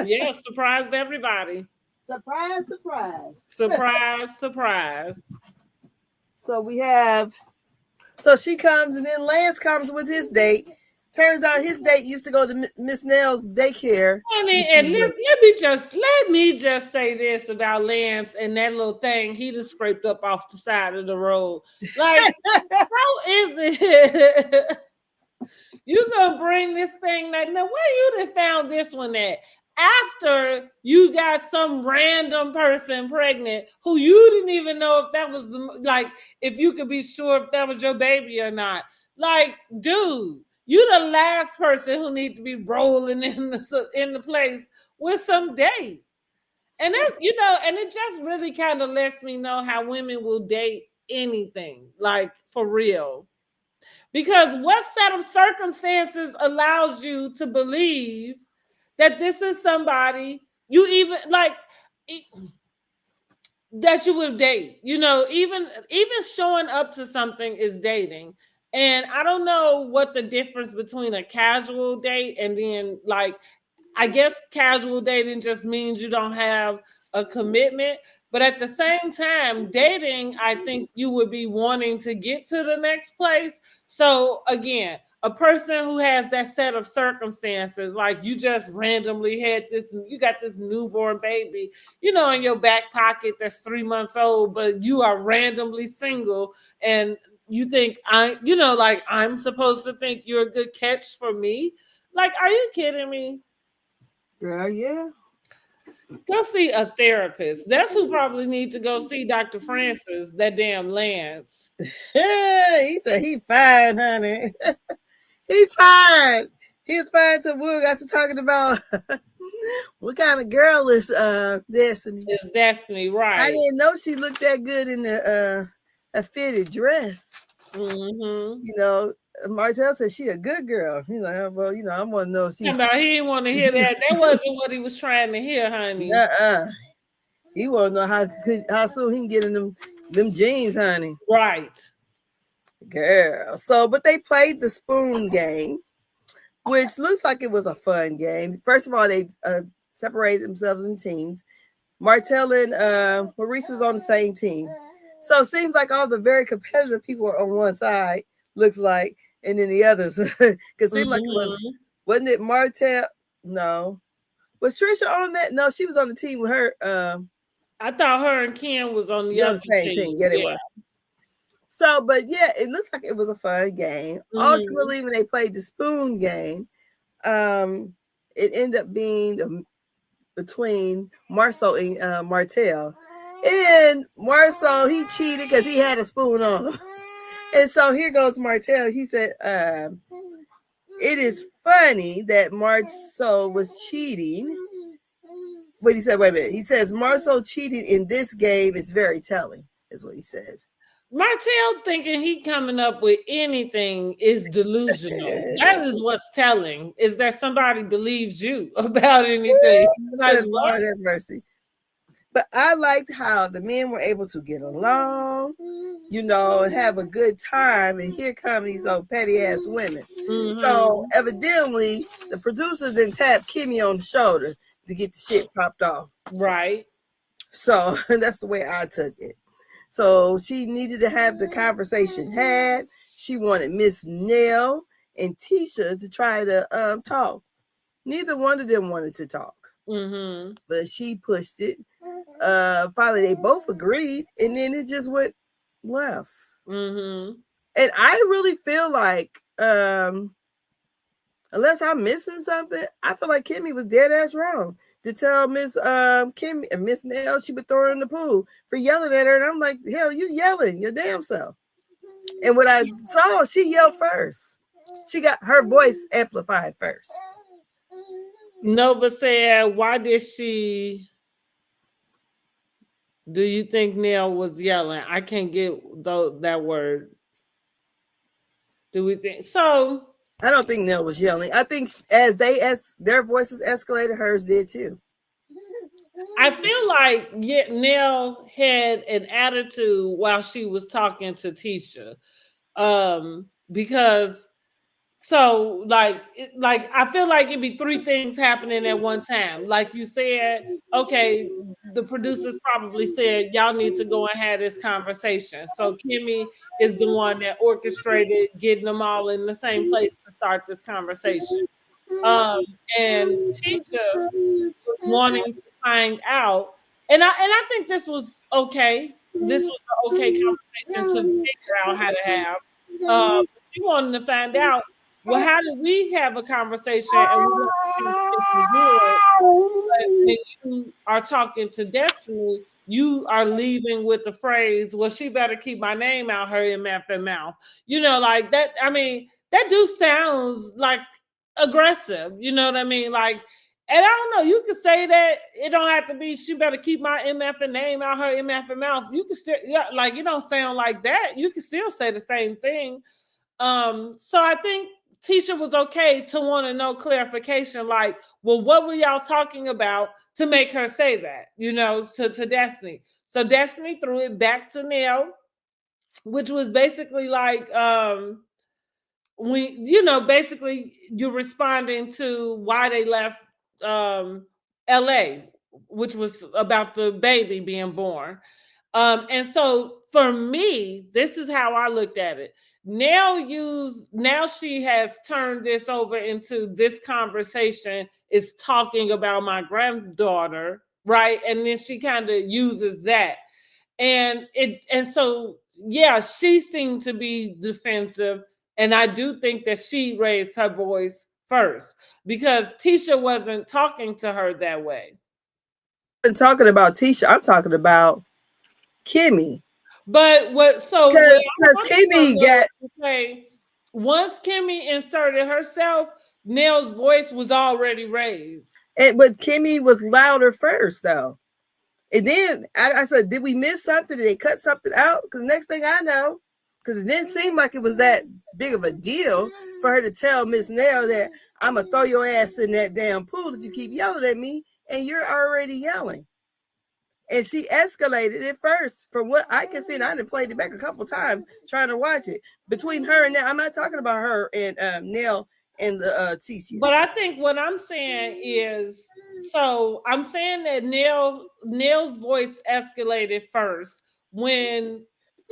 Yeah, surprised everybody. Surprise, surprise. Surprise, surprise. So we have, so she comes, and then Lance comes with his date. Turns out his date used to go to Miss Nell's daycare. Honey, and let me just say this about Lance and that little thing he just scraped up off the side of the road. Like, how is it? You gonna bring this thing that now where you done found this one at? After you got some random person pregnant who you didn't even know if that was if you could be sure if that was your baby or not. Like, dude, you the last person who need to be rolling in the place with some date. And that, and it just really kind of lets me know how women will date anything, like for real. Because what set of circumstances allows you to believe that this is somebody you even like that you would date? Even showing up to something is dating. And I don't know what the difference between a casual date and then I guess casual dating just means you don't have a commitment. But at the same time, dating, I think you would be wanting to get to the next place. So again, a person who has that set of circumstances, like you just randomly you got this newborn baby, in your back pocket that's 3 months old, but you are randomly single and you think I'm supposed to think you're a good catch for me. Like, are you kidding me? Girl, yeah. Go see a therapist. That's who probably needs to go see Dr. Francis, that damn Lance. He said he fine, honey. He fine. He was fine till we got to talking about what kind of girl is Destiny. It's Destiny, right? I didn't know she looked that good in the a fitted dress. Mm-hmm. Martell said she a good girl. He's like, well, I want to know if she. He didn't want to hear that. That wasn't what he was trying to hear, honey. He want to know how soon he can get in them jeans, honey. Right. Girl. So, but they played the spoon game, which looks like it was a fun game. First of all, they separated themselves in teams. Martell and Maurice was on the same team. So it seems like all the very competitive people are on one side, looks like, and then the others. Because it seemed like it wasn't it Martell? No. Was Trisha on that? No, she was on the team with her. I thought her and Ken was on the other same team. Yeah, they were. So, but yeah, it looks like it was a fun game. Ultimately, when they played the spoon game, it ended up being between Marceau and Martell. And Marceau, he cheated because he had a spoon on him. And so here goes Martell. He said, it is funny that Marceau was cheating. But he said, wait a minute. He says Marceau cheating in this game is very telling, is what he says. Martell thinking he coming up with anything is delusional. That is what's telling, is that somebody believes you about anything. Like, Said what? Lord have mercy. But I liked how the men were able to get along, and have a good time. And here come these old petty ass women. So Mm-hmm. evidently, the producer then tapped Kimmy on the shoulder to get the shit popped off. Right. So that's the way I took it. So she needed to have the conversation had. She wanted Miss Nell and Tisha to try to talk. Neither one of them wanted to talk, Mm-hmm. but she pushed it. Finally, they both agreed, and then it just went left. Mm-hmm. And I really feel like, unless I'm missing something, I feel like Kimmy was dead ass wrong to tell Miss Kimmy and Miss Nell she would throw her in the pool for yelling at her. And I'm like, hell, you yelling your damn self. And what I saw, she yelled first. She got her voice amplified first. Nova said, why did she do you think Neil was yelling? I can't get that word. Do we think so? I don't think Nell was yelling. I think as their voices escalated, hers did too. I feel like Neil had an attitude while she was talking to Tisha. Because so like I feel like it'd be three things happening at one time. Like you said, okay, the producers probably said y'all need to go and have this conversation. So Kimmy is the one that orchestrated getting them all in the same place to start this conversation. Um, and Tisha was wanting to find out, and I think this was okay. This was an okay conversation to figure out how to have. She wanted to find out, well, how did we have a conversation and we got the conversation good? But when you are talking to Destiny, you are leaving with the phrase, well, she better keep my name out her MF mouth. Like that. I mean, that do sounds like aggressive. You know what I mean? Like, and I don't know, you could say that it don't have to be she better keep my MF name out her MF mouth. You could still, yeah, like it don't sound like that. You can still say the same thing. So I think Tisha was okay to want to know clarification, like, well, what were y'all talking about to make her say that, to Destiny. So Destiny threw it back to Nell, which was basically like, basically you're responding to why they left LA, which was about the baby being born. And so for me, this is how I looked at it. Now she has turned this over into this conversation is talking about my granddaughter, right? And then she kind of uses that. And so yeah, she seemed to be defensive. And I do think that she raised her voice first because Tisha wasn't talking to her that way. I'm talking about Tisha. I'm talking about Kimmy. But Because Kimmy got say, once Kimmy inserted herself, Nell's voice was already raised. but Kimmy was louder first though. And then I said, did we miss something? Did they cut something out? Because next thing I know, because it didn't seem like it was that big of a deal for her to tell Miss Nell that I'm going to throw your ass in that damn pool that you keep yelling at me and you're already yelling. And she escalated it first. From what I can see, and I done played it back a couple times trying to watch it. Between her and Nell, I'm not talking about her and Nell and the TC. But I think what I'm saying is, so I'm saying that Nell's voice escalated first. When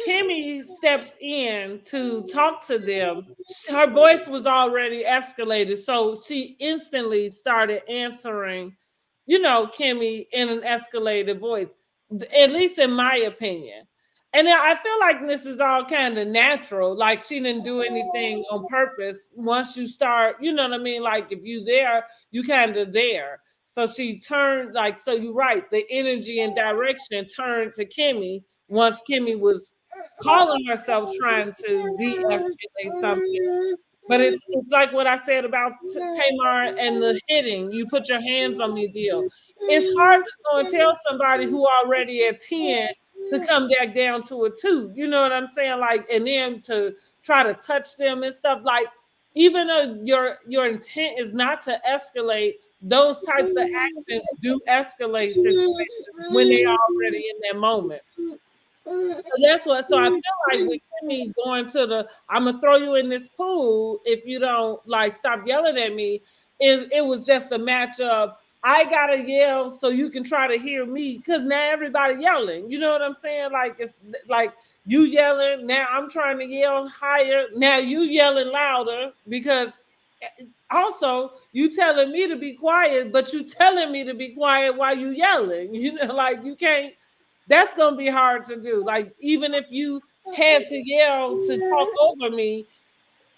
Kimmy steps in to talk to them, her voice was already escalated. So she instantly started answering, Kimmy in an escalated voice, at least in my opinion. And I feel like this is all kind of natural. Like she didn't do anything on purpose. Once you start, you know what I mean? Like if you there, you kind of there. So she turned, like, so you're right. The energy and direction turned to Kimmy once Kimmy was calling herself trying to de-escalate something. But it's like what I said about Tamar and the hitting. You put your hands on me deal. It's hard to go and tell somebody who already at 10 to come back down to a 2. You know what I'm saying? Like, and then to try to touch them and stuff. Like, even though your intent is not to escalate, those types of actions do escalate situations when they already in that moment. So that's what. So I feel like with Kimmy going to the, I'm gonna throw you in this pool if you don't like stop yelling at me. It was just a match of I gotta yell so you can try to hear me because now everybody yelling. You know what I'm saying? Like it's like you yelling now. I'm trying to yell higher. Now you yelling louder because also you telling me to be quiet, but you telling me to be quiet while you yelling. You know, like you can't. That's gonna be hard to do. Like even if you had to yell to talk over me,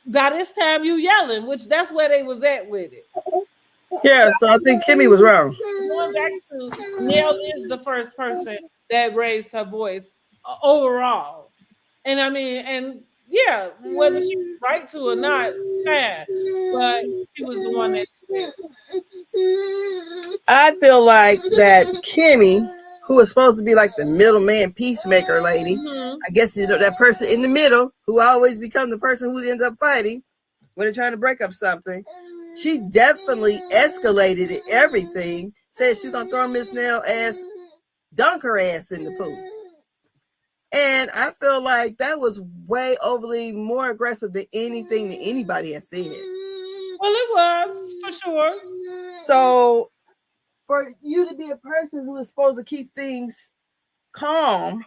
by this time you yelling, which that's where they was at with it. Yeah, so I think Kimmy was wrong. Going back to Nell is the first person that raised her voice overall, and I mean, and yeah, whether she was right to or not, fine, but she was the one that did it. I feel like that Kimmy, who was supposed to be like the middleman peacemaker lady, I guess you know that person in the middle who always becomes the person who ends up fighting when they're trying to break up something. She definitely escalated everything. Said she's gonna throw Miss Nell ass, dunk her ass in the pool. And I feel like that was way overly more aggressive than anything that anybody has said. Well, it was for sure. So for you to be a person who is supposed to keep things calm,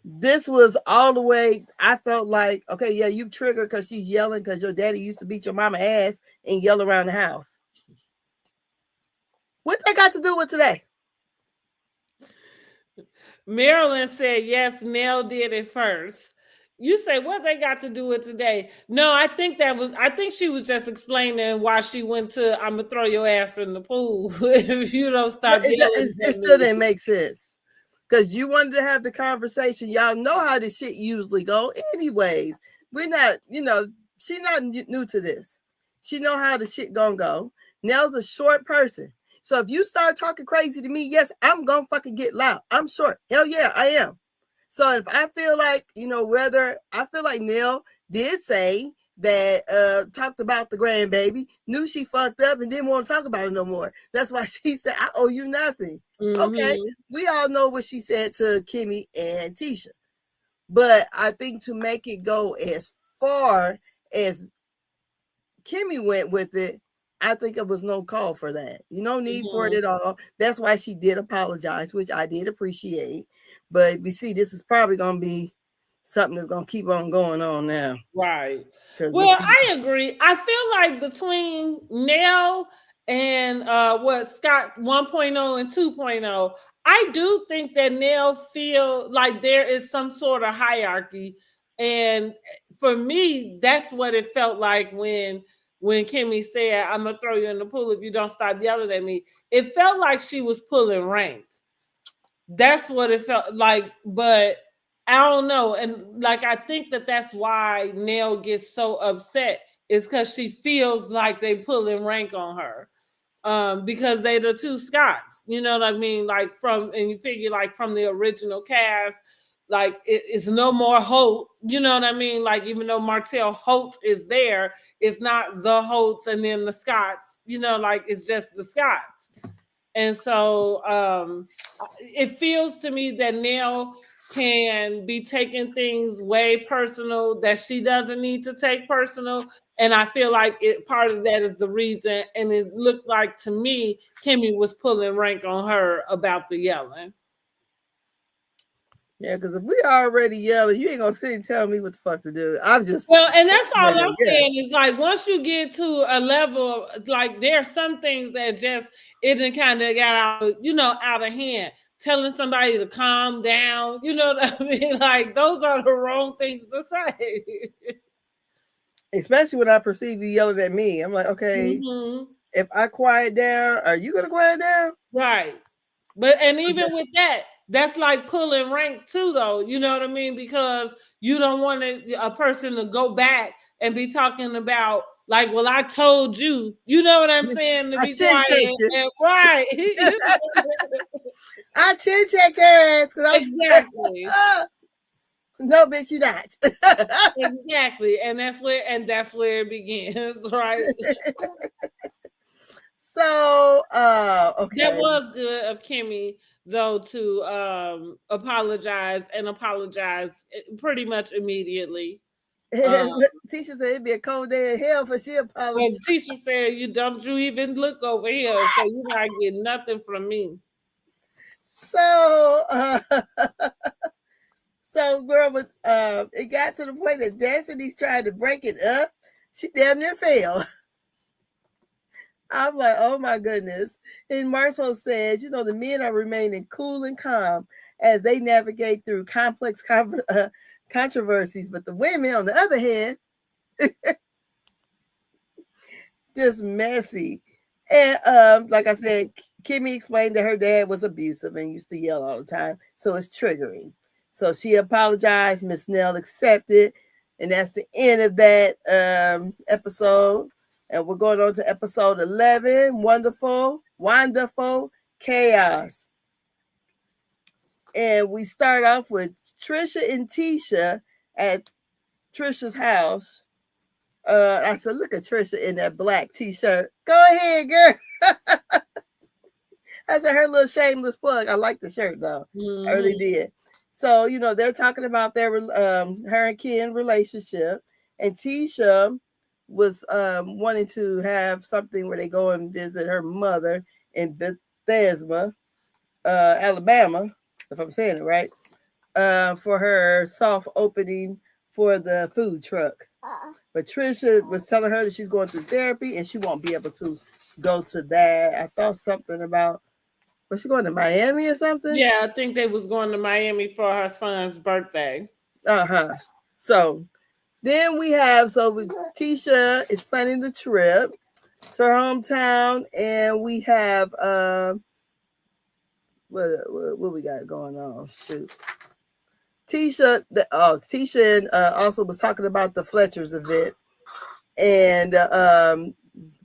this was all the way. I felt like, okay, yeah, you triggered because she's yelling because your daddy used to beat your mama ass and yell around the house. What that got to do with today? Marilyn said, yes, Nell did it first. You say what they got to do with today? No, I think she was just explaining why she went to I'm gonna throw your ass in the pool if you don't stop yelling. It still didn't make sense. Because you wanted to have the conversation. Y'all know how this shit usually go. Anyways, we're not, she's not new to this. She know how the shit gonna go. Nell's a short person. So if you start talking crazy to me, yes, I'm gonna fucking get loud. I'm short. Hell yeah, I am. So if I feel like, whether I feel like Nell did say that talked about the grandbaby, knew she fucked up and didn't want to talk about it no more. That's why she said, I owe you nothing. Okay, we all know what she said to Kimmy and Tisha. But I think to make it go as far as Kimmy went with it, I think it was no call for that. No need for it at all. That's why she did apologize, which I did appreciate. But we see this is probably going to be something that's going to keep on going on now. Right. Well, I agree. I feel like between Nell and Scott 1.0 and 2.0, I do think that Nell feel like there is some sort of hierarchy. And for me, that's what it felt like when Kimmy said, I'm gonna throw you in the pool if you don't stop yelling at me. It felt like she was pulling rank. That's what it felt like, but I don't know. And like, I think that's why Nell gets so upset is because she feels like they pulling rank on her. Because they the two Scotts, you know what I mean? Like and you figure like from the original cast, like it's no more Holt, you know what I mean? Like even though Martell Holt is there, it's not the Holts and then the Scotts, like it's just the Scotts. And so it feels to me that Nell can be taking things way personal that she doesn't need to take personal. And I feel like part of that is the reason. And it looked like to me, Kimmy was pulling rank on her about the yelling. Yeah, because if we already yelling, you ain't gonna sit and tell me what the fuck to do. I'm just and that's all I'm saying is like once you get to a level, like there are some things that just it done kind of got out of hand. Telling somebody to calm down, you know what I mean? Like those are the wrong things to say. Especially when I perceive you yelling at me. I'm like, okay, if I quiet down, are you gonna quiet down? Right. And even with that, that's like pulling rank too, though. You know what I mean? Because you don't want a person to go back and be talking about like, well, I told you. You know what I'm saying? To be quiet. Right. I chin checked her ass because Exactly. no, bitch, you not. Exactly. And that's where it begins, right? So, That okay. was good of Kimmy though to apologize and apologize pretty much immediately. Tisha said it'd be a cold day in hell for she apologized. And Tisha said, "You don't you even look over here, so you're not getting nothing from me." So, so girl, with it got to the point that Destiny's trying to break it up. She damn near fell. I'm like, oh my goodness. And Marcel says, the men are remaining cool and calm as they navigate through complex controversies, but the women, on the other hand, just messy. And like I said, Kimmy explained that her dad was abusive and used to yell all the time, so it's triggering. So she apologized. Miss Nell accepted, and that's the end of that episode. And we're going on to episode 11. Wonderful chaos. And we start off with Trisha and Tisha at Trisha's house. I said, look at Trisha in that black t-shirt. Go ahead, girl. I said, her little shameless plug. I like the shirt though. Mm-hmm. I really did. So, they're talking about their her and Ken relationship, and Tisha was wanting to have something where they go and visit her mother in Bethesda, Alabama, if I'm saying it right, for her soft opening for the food truck. But Trisha was telling her that she's going through therapy and she won't be able to go to that. I thought something about, was she going to Miami or something? Yeah, I think they was going to Miami for her son's birthday. Uh-huh. So then Tisha is planning the trip to her hometown, and we have what we got going on? Shoot. Tisha also was talking about the Fletcher's event, and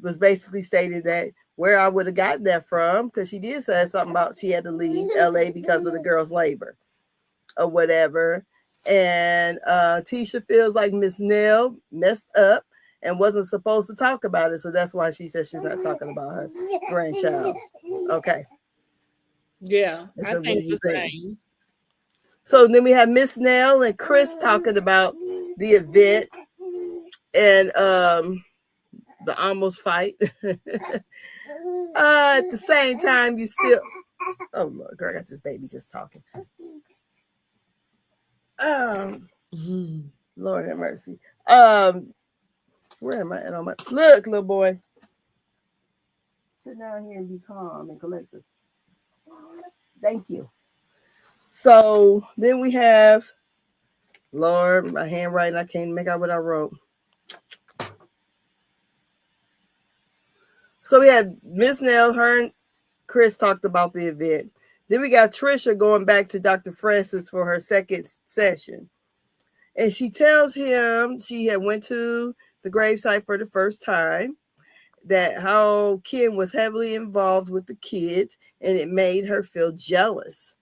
was basically stating that where I would have gotten that from, because she did say something about she had to leave LA because of the girls' labor or whatever. And Tisha feels like Miss Nell messed up and wasn't supposed to talk about it, so that's why she says she's not talking about her grandchild. Okay. Yeah, I think the same. So then we have Miss Nell and Chris talking about the event and the almost fight. At the same time, you still. Oh Lord, girl, I got this baby just talking. Lord have mercy. Where am I at on my look, little boy? Sit down here and be calm and collected. Thank you. So then we have, Lord, my handwriting, I can't make out what I wrote. So we had Miss Nell, her and Chris talked about the event. Then we got Trisha going back to Dr. Francis for her second session. And she tells him she had went to the gravesite for the first time, that how Ken was heavily involved with the kids, and it made her feel jealous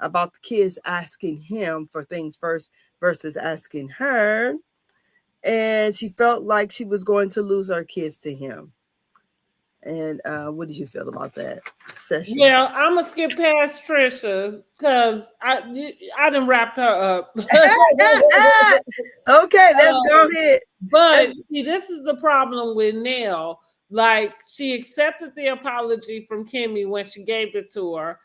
about the kids asking him for things first versus asking her. And she felt like she was going to lose her kids to him. And what did you feel about that session? Yeah, I'm gonna skip past Trisha because I done wrapped her up. Okay, let's go ahead. But see, this is the problem with Nell. Like, she accepted the apology from Kimmy when she gave it to her.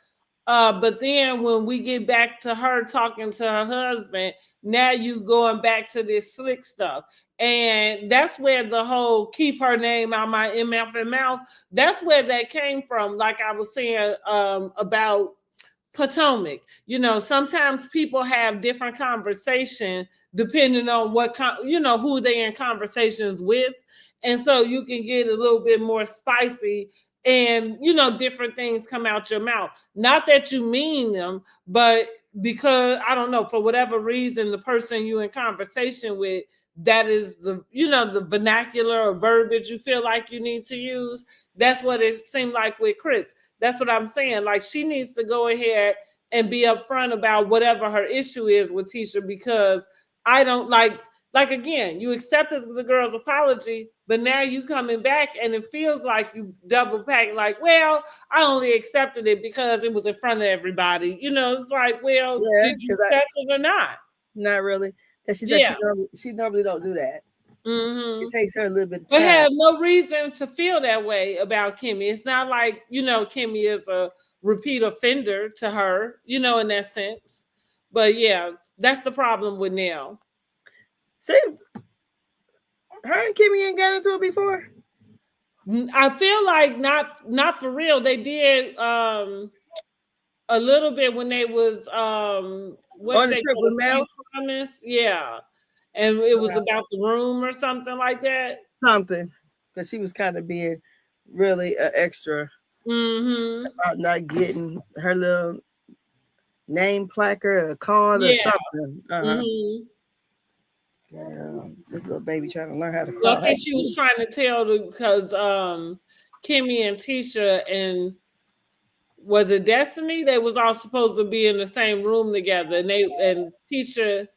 But then when we get back to her talking to her husband, now you going back to this slick stuff. And that's where the whole keep her name out my mouth and mouth, that's where that came from. Like I was saying about Potomac. Sometimes people have different conversation depending on what, who they're in conversations with. And so you can get a little bit more spicy and, different things come out your mouth. Not that you mean them, but because, I don't know, for whatever reason, the person you in conversation with that is the, you know, the vernacular or verbiage you feel like you need to use. That's what it seemed like with Chris. That's what I'm saying. Like, she needs to go ahead and be upfront about whatever her issue is with Tisha, because I don't like again, you accepted the girl's apology, but now you coming back and it feels like you double pack, like, well, I only accepted it because it was in front of everybody. You know, it's like, well, Yeah, did you because accept it or not? not really. Because she said Yeah. she normally don't do that. Mm-hmm. It takes her a little bit of But time. have no reason to feel that way about Kimmy. It's not like, you know, Kimmy is a repeat offender to her, you know, in that sense. But yeah, that's the problem with Nell. See, her and Kimmy ain't got into it before. I feel like not for real. They did a little bit when they was what On did the they trip call with it? Mel, St. Thomas? Yeah. And it was about the room or something like that. something, because she was kind of being really extra Mm-hmm. about not getting her little name placard or card or Yeah. something. Mm-hmm. Yeah, this little baby trying to learn how to Well, crawl. I think she was trying to tell because Kimmy and Tisha and was it Destiny? They was all supposed to be in the same room together, and Tisha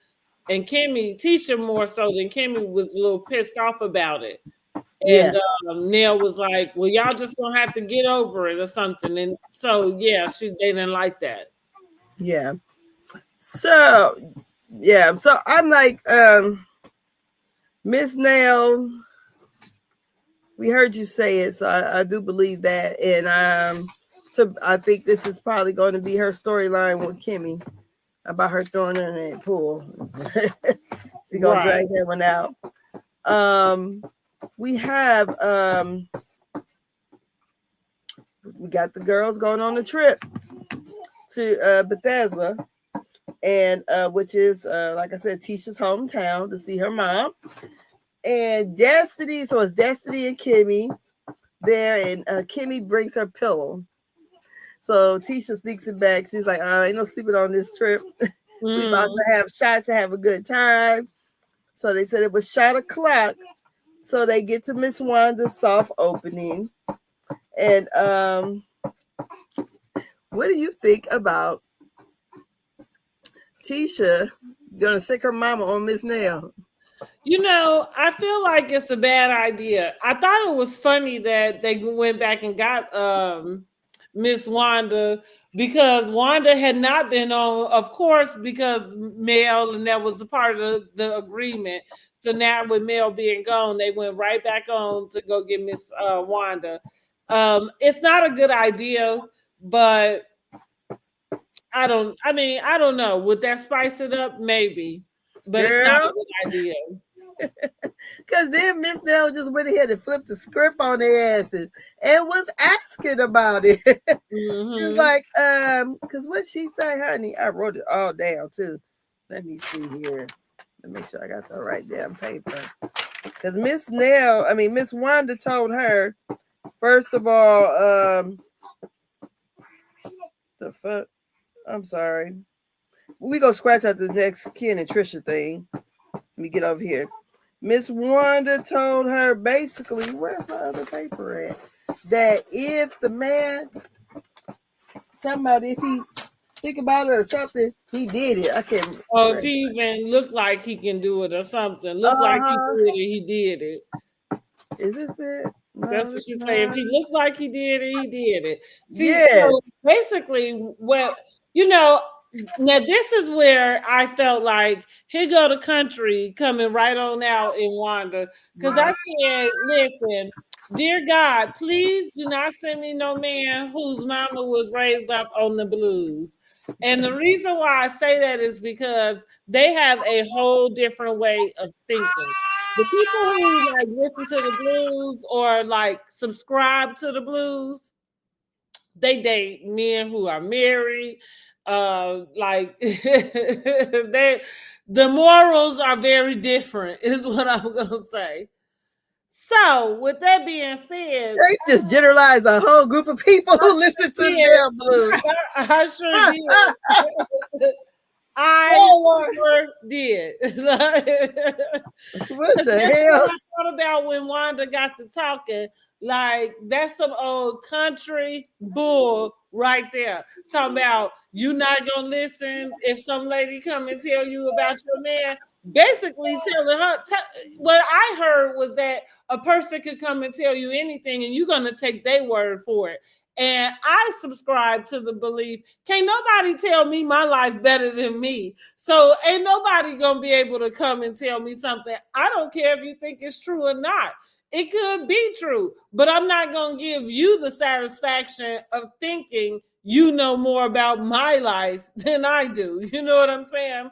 and Kimmy, Tisha more so than Kimmy, was a little pissed off about it. Yeah, And Neil was like, "Well, y'all just gonna have to get over it or something." And so yeah, they didn't like that. yeah. So yeah, so I'm like, Miss Nail, we heard you say it, so I do believe that, and so I think this is probably going to be her storyline with Kimmy about her throwing her in that pool. She's gonna Right. drag that one out. We have we got the girls going on a trip to Bethesda, and which is like I said, Tisha's hometown, to see her mom. And Destiny, so it's Destiny and Kimmy there, and Kimmy brings her pillow. So Tisha sneaks it back. She's like, ain't no sleeping on this trip. We about to have shots to have a good time. So they said it was shot o'clock. So they get to Miss Wanda's soft opening. And what do you think about Tisha gonna sick her mama on Miss Nail? You know, I feel like it's a bad idea. I thought it was funny that they went back and got Miss Wanda, because Wanda had not been on, of course, because Mel, and that was a part of the agreement. So now with Mel being gone, they went right back on to go get Miss Wanda. It's not a good idea, but I don't know. Would that spice it up? Maybe. But it's not a Girl, good idea. because then Miss Nail just went ahead and flipped the script on their asses and was asking about it. She's like, because what she say, honey, I wrote it all down too. Let me see here. Let me make sure I got the right damn paper. Because Miss Wanda told her, first of all, the fuck, I'm sorry. We go scratch out the next Ken and Trisha thing. Let me get over here. Miss Wanda told her basically, where's my other paper at? That if the man, somebody, if he think about it or something, he did it. I can't. Or if he even looked like he can do it or something. Look like he did it, he did it. Is this it? No, That's what she said. If he looked like he did it, he did it. Yes. So basically, what, you know, now this is where I felt like here go the country coming right on out in Wanda. Because I said, listen, dear God, please do not send me no man whose mama was raised up on the blues. And the reason why I say that is because they have a whole different way of thinking. The people who like listen to the blues or like subscribe to the blues, they date men who are married. Like they, the morals are very different, is what I'm gonna say. So, with that being said, they just generalize a whole group of people who listen to the damn blues. I sure did. I Oh, never did. what Because the that's hell? what I thought about when Wanda got to talking. Like, that's some old country bull right there. Talking about you not gonna listen if some lady come and tell you about your man. Basically telling her, what I heard was that a person could come and tell you anything and you're gonna take their word for it. And I subscribe to the belief, can't nobody tell me my life better than me. So ain't nobody gonna be able to come and tell me something. I don't care if you think it's true or not. It could be true, but I'm not gonna give you the satisfaction of thinking you know more about my life than I do. You know what I'm saying?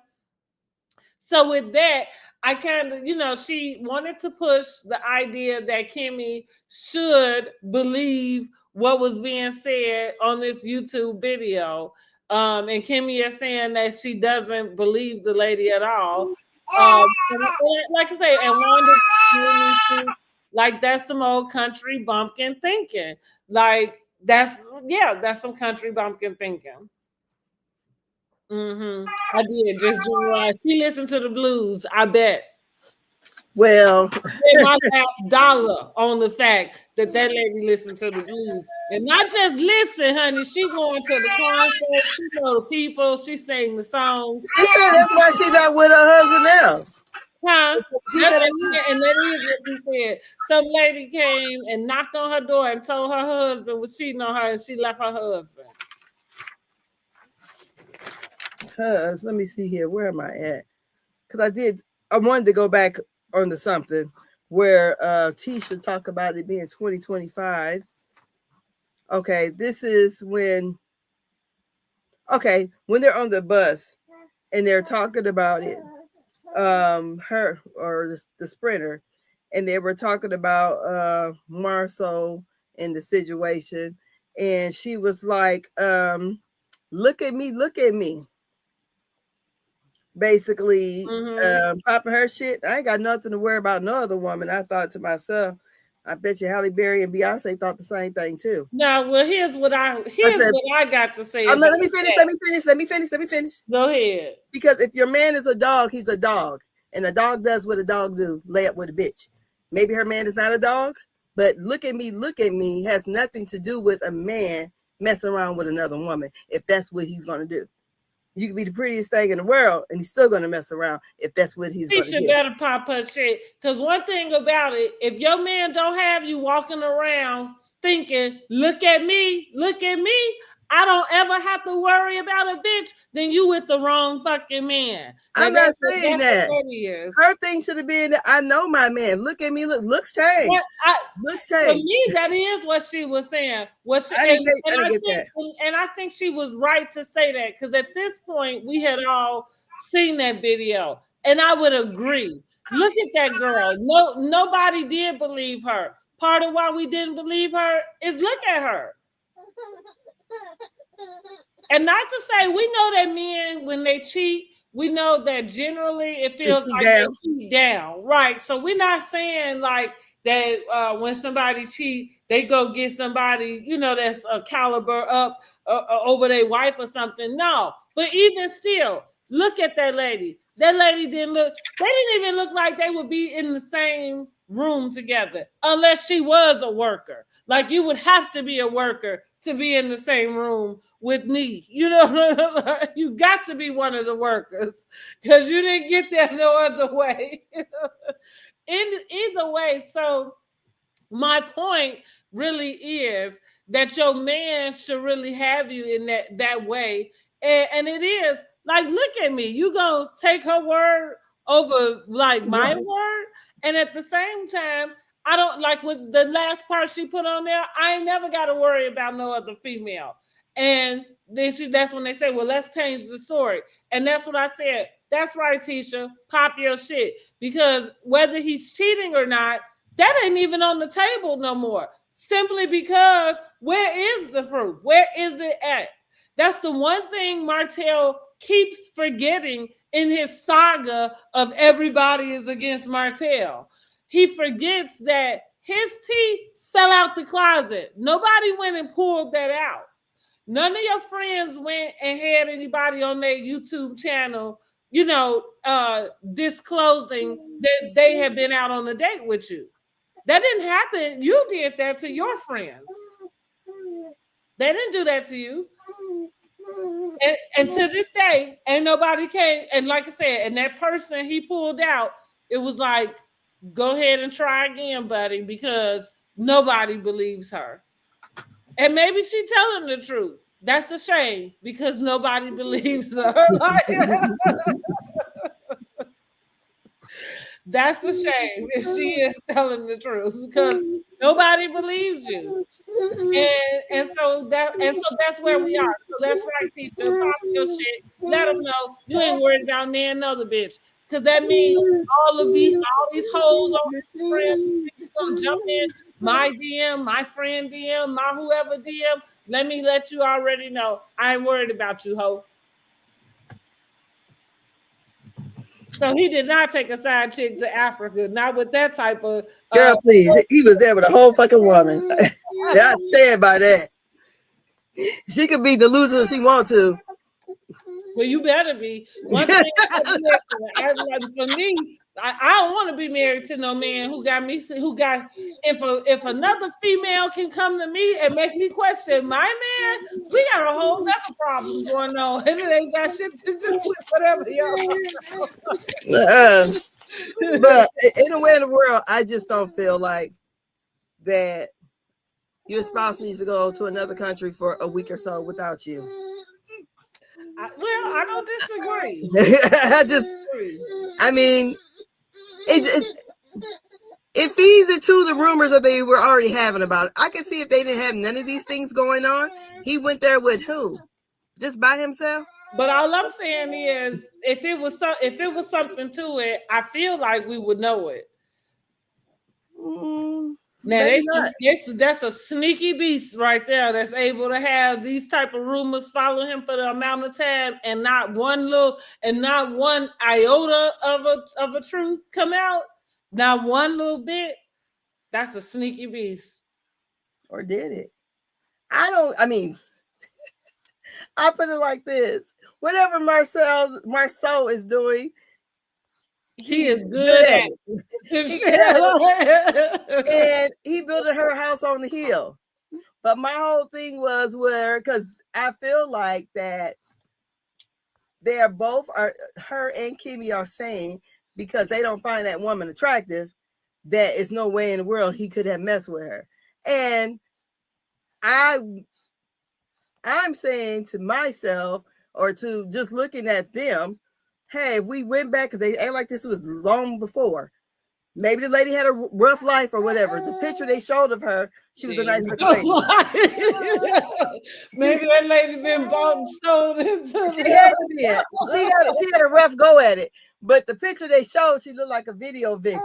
So with that, I kind of, she wanted to push the idea that Kimmy should believe what was being said on this YouTube video. And Kimmy is saying that she doesn't believe the lady at all. And like I say, and Wanda, like, that's some old country bumpkin thinking. Like, that's some country bumpkin thinking. I did just generalize. She listened to the blues. I bet. Well, My last dollar on the fact that lady listened to the blues, and not just listen, honey. She going to the concert. She know the people. She sang the songs. she said that's why she's not with her husband now. Huh? She said And that is what she said. Some lady came and knocked on her door and told her husband was cheating on her, and she left her husband. Let me see here. Where am I at? Because I wanted to go back onto something where Tisha talked about it being 2025. Okay, this is when they're on the bus and they're talking about it, her or the sprinter, and they were talking about Marceau and the situation, and she was like, look at me. Basically, popping her shit. I ain't got nothing to worry about no other woman. I thought to myself, I bet you Halle Berry and Beyonce thought the same thing too. Now, well, here's what I got to say. Let me finish. Go ahead. Because if your man is a dog, he's a dog, and a dog does what a dog do: lay up with a bitch. Maybe her man is not a dog, but look at me has nothing to do with a man messing around with another woman. If that's what he's gonna do. You can be the prettiest thing in the world, and he's still gonna mess around if that's what he's gonna do. She better pop her shit. Because one thing about it, if your man don't have you walking around thinking, look at me, I don't ever have to worry about a bitch, then you with the wrong fucking man. I'm not saying that. Her thing should have been, I know my man. Look at me. Looks change. Looks change. For me, that is what she was saying. I didn't get that. And I think she was right to say that, because at this point, we had all seen that video. And I would agree. Look at that girl. Nobody did believe her. Part of why we didn't believe her is look at her. And not to say, we know that men, when they cheat, we know that generally it feels like they cheat down, right? So we're not saying like that when somebody cheat, they go get somebody, that's a caliber up over their wife or something. No, but even still, look at that lady. That lady they didn't even look like they would be in the same room together unless she was a worker. Like, you would have to be a worker to be in the same room with me. You got to be one of the workers, because you didn't get there no other way. Either way, so my point really is that your man should really have you in that way. And it is like, look at me. You gonna take her word over like my word? And at the same time, I don't like with the last part she put on there. I ain't never got to worry about no other female. And then that's when they say, well, let's change the story. And that's what I said. That's right, Tisha. Pop your shit. Because whether he's cheating or not, that ain't even on the table no more. Simply because where is the proof? Where is it at? That's the one thing Martell keeps forgetting in his saga of everybody is against Martell. He forgets that his teeth fell out the closet. Nobody went and pulled that out. None of your friends went and had anybody on their YouTube channel, disclosing that they have been out on a date with you. That didn't happen. You did that to your friends. They didn't do that to you. And to this day, ain't nobody came. And like I said, and that person he pulled out, it was like, go ahead and try again, buddy, because nobody believes her. And maybe she's telling the truth. That's a shame because nobody believes her. That's a shame if she is telling the truth because nobody believes you. And so that's where we are. So that's right, teacher. Pop your shit. Let them know you ain't worried about another bitch. Cause that means all these hoes on Instagram gonna jump in my DM, my friend DM, my whoever DM. Let me let you already know I ain't worried about you, ho. So he did not take a side chick to Africa, not with that type of girl. Please, he was there with a whole fucking woman. I stand by that. She could be delusional if she wants to. Well, you better be. One thing for me, I don't want to be married to no man if another female can come to me and make me question my man, we got a whole other problem going on, and it ain't got shit to do with whatever y'all. But anywhere in the world, I just don't feel like that your spouse needs to go to another country for a week or so without you. I don't disagree. I mean, it feeds into the rumors that they were already having about it. I can see if they didn't have none of these things going on. He went there with who? Just by himself? But all I'm saying is, if it was something to it, I feel like we would know it. Now that's a sneaky beast right there that's able to have these type of rumors follow him for the amount of time and not one iota of a truth come out, not one little bit. That's a sneaky beast. Or did it? I put it like this. Whatever Marceau is doing, he is good at it. And he built her house on the hill. But my whole thing was because I feel like that they are both, her and Kimmy are saying, because they don't find that woman attractive, that is no way in the world he could have messed with her. And I'm saying to myself, or to just looking at them, hey, if we went back, because they act like this was long before, maybe the lady had a rough life or whatever. The picture they showed of her, she was a nice looking lady. Maybe that lady been bought and sold into she had a rough go at it. But the picture they showed, she looked like a video vixen.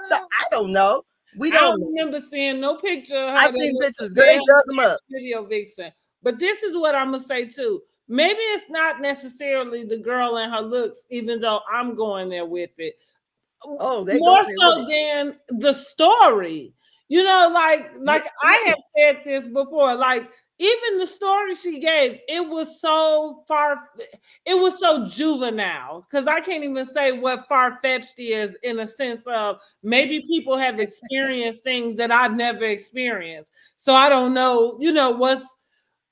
So I don't know. I don't remember seeing no picture of her. I've seen pictures. They dug them up. Video vixen. But this is what I'm gonna say too. Maybe it's not necessarily the girl and her looks, even though I'm going there with it. More so than the story. Like I have said this before, like even the story she gave, it was so juvenile, because I can't even say what far-fetched is, in a sense of maybe people have experienced things that I've never experienced. So I don't know, what's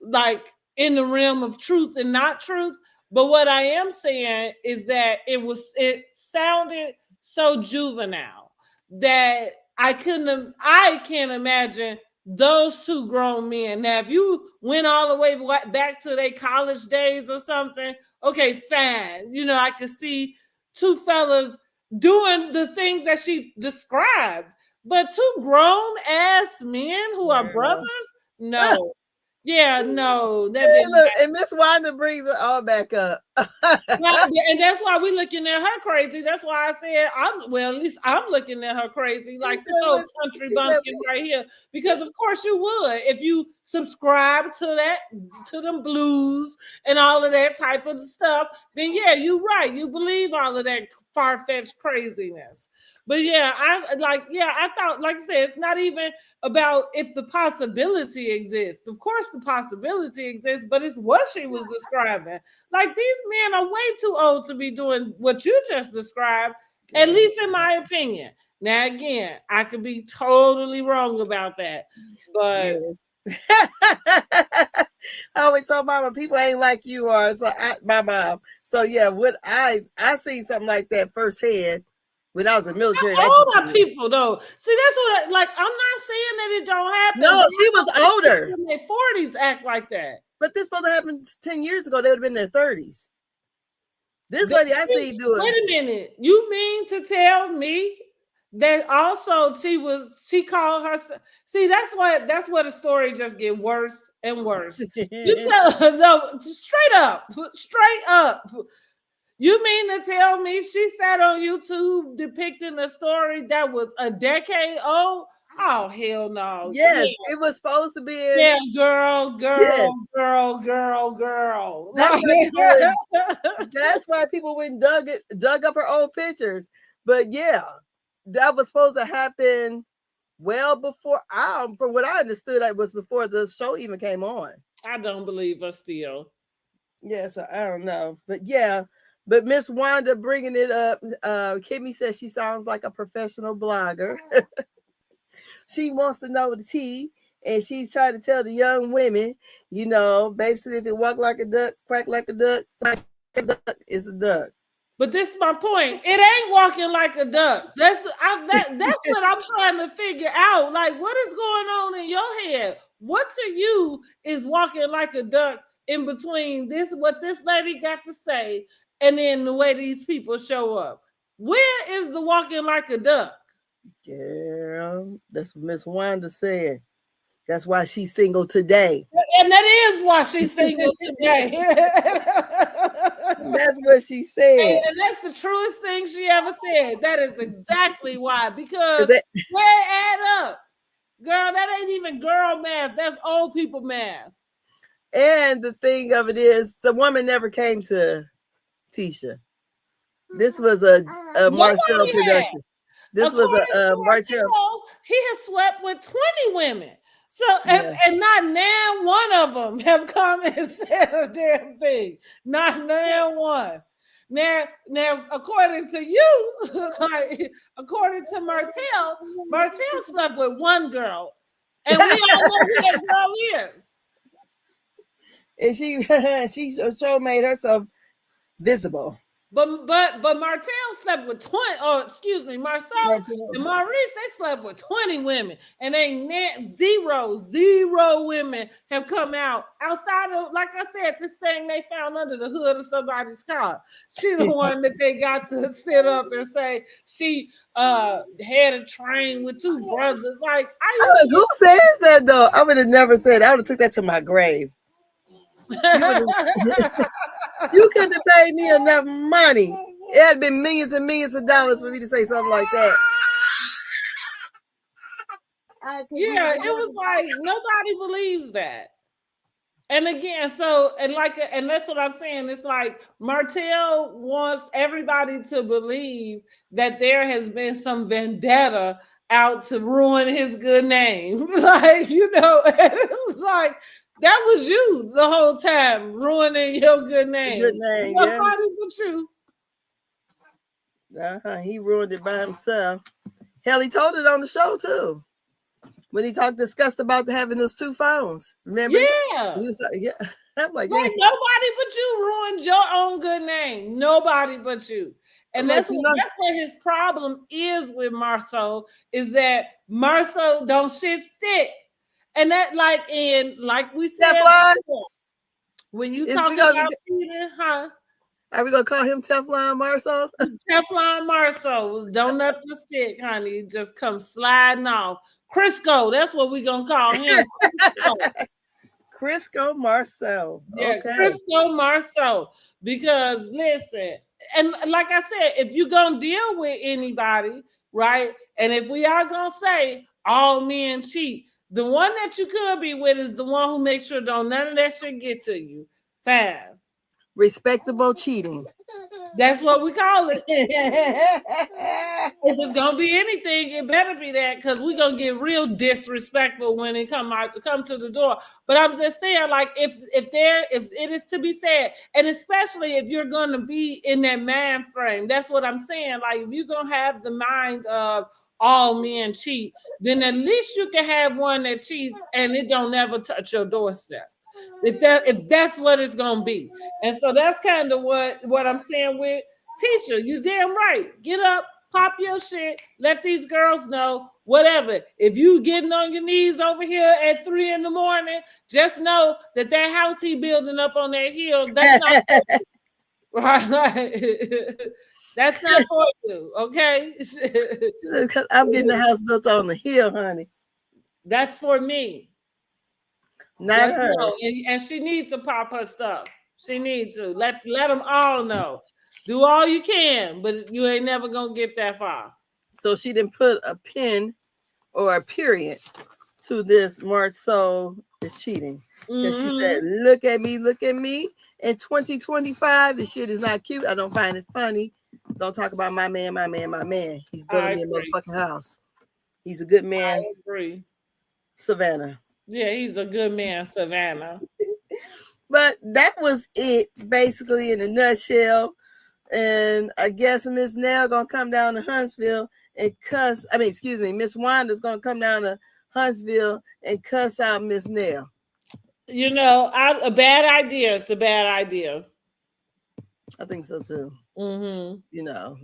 like in the realm of truth and not truth. But what I am saying is that it sounded so juvenile that I can't imagine those two grown men. Now, if you went all the way back to their college days or something, okay, fine. I could see two fellas doing the things that she described. But two grown ass men who are brothers, no. Yeah, no. And Miss Wanda brings it all back up. And that's why we're looking at her crazy. That's why I said at least I'm looking at her crazy, like this old country bumpkin right here. Because of course you would, if you subscribe to them blues and all of that type of stuff, then yeah, you're right. You believe all of that far-fetched craziness. But yeah, I thought, like I said, it's not even about if the possibility exists. Of course, the possibility exists, but it's what she was describing. Like, these men are way too old to be doing what you just described, at least in my opinion. Now, again, I could be totally wrong about that, but I always told Mama, people ain't like you are. So my mom. So yeah, what I seen something like that firsthand when I was in the military. how old are people though? See, that's what I'm not saying that it don't happen. No, she was older. In their 40s act like that. But this supposed to happen 10 years ago. They would have been in their 30s. This lady I see doing. Wait a minute. You mean to tell me that also she called her? See, that's where the story just get worse and worse. You tell her, no, straight up. You mean to tell me she sat on YouTube depicting a story that was a decade old? Oh, hell no. Yes, it was supposed to be. Yeah, girl. Yes. That's why people went and dug up her old pictures. But yeah, that was supposed to happen well before from what I understood, it was before the show even came on. I don't believe her still. Yes, I don't know. But yeah, but Miss Wanda bringing it up, Kimmy says she sounds like a professional blogger. She wants to know the tea, and she's trying to tell the young women, basically, if it walk like a duck, quack like a duck, it's a duck. But this is my point. It ain't walking like a duck. That's what I'm trying to figure out. Like, what is going on in your head? What to you is walking like a duck in between what this lady got to say, and then the way these people show up? Where is the walking like a duck? Girl, that's what Miss Wanda said. That's why she's single today. And that is why she's single today. That's what she said. And that's the truest thing she ever said. That is exactly why. Because where it add up? Girl, that ain't even girl math. That's old people math. And the thing of it is, the woman never came to Tisha. This was a Marcel production. This was a Marcel. He has slept with 20 women. So, and not now one of them have come and said a damn thing. Not now one. Now, according to you, according to Martell slept with one girl. And we all know who that girl is. And she sure made herself visible. But Martell slept with 20, Marcel and Maurice, they slept with 20 women, and ain't zero women have come out outside of, like I said, this thing they found under the hood of somebody's car. She the one that they got to sit up and say she had a train with two brothers. Like, who says that though? I would have never said. I would have took that to my grave. You couldn't have paid me enough money. It had been millions and millions of dollars for me to say something like that. Yeah, it was like nobody believes that. And again, and that's what I'm saying. It's like Martell wants everybody to believe that there has been some vendetta out to ruin his good name. Like, and it was like, that was you the whole time, ruining your good name. Nobody but you. He ruined it by himself. Hell, he told it on the show too. When he discussed about having those two phones. Remember? Yeah. I'm like nobody but you ruined your own good name. Nobody but you. And that's what his problem is with Marceau, is that Marceau don't shit stick. And that, like we said before, when you talk about cheating, are we gonna call him Teflon Marceau? Teflon Marceau, don't nothing stick, honey. Just come sliding off. Crisco, that's what we're gonna call him. Crisco Marceau. Yeah, okay. Crisco Marceau. Because listen, and like I said, if you're gonna deal with anybody, right? And if we are gonna say all men cheat, the one that you could be with is the one who makes sure don't none of that shit get to you. Fine. Respectable cheating. That's what we call it. If it's gonna be anything, it better be that, because we're gonna get real disrespectful when it come to the door. But I'm just saying, like, if it is to be said, and especially if you're gonna be in that mind frame, that's what I'm saying. Like, if you're gonna have the mind of all men cheat, then at least you can have one that cheats and it don't never touch your doorstep. If that's what it's gonna be. And so that's kind of what I'm saying with Tisha. You damn right. Get up, pop your shit, let these girls know, whatever. If you getting on your knees over here at 3 a.m, just know that house he building up on that hill, that's not right. That's not for you, okay? I'm getting the house built on the hill, honey. That's for me. Not just her. Know. And she needs to pop her stuff. She needs to let them all know. Do all you can, but you ain't never gonna get that far. So she didn't put a pin or a period to this. Marceau is cheating. Because she said, look at me. In 2025, this shit is not cute. I don't find it funny. Don't talk about my man. He's building me a motherfucking house. He's a good man. I agree. Savannah. Yeah, he's a good man, Savannah. But that was it, basically, in a nutshell. And I guess Miss Nell gonna come down to Huntsville and cuss. Miss Wanda's gonna come down to Huntsville and cuss out Miss Nell. You know, a bad idea. It's a bad idea. I think so too. Mm-hmm. You know,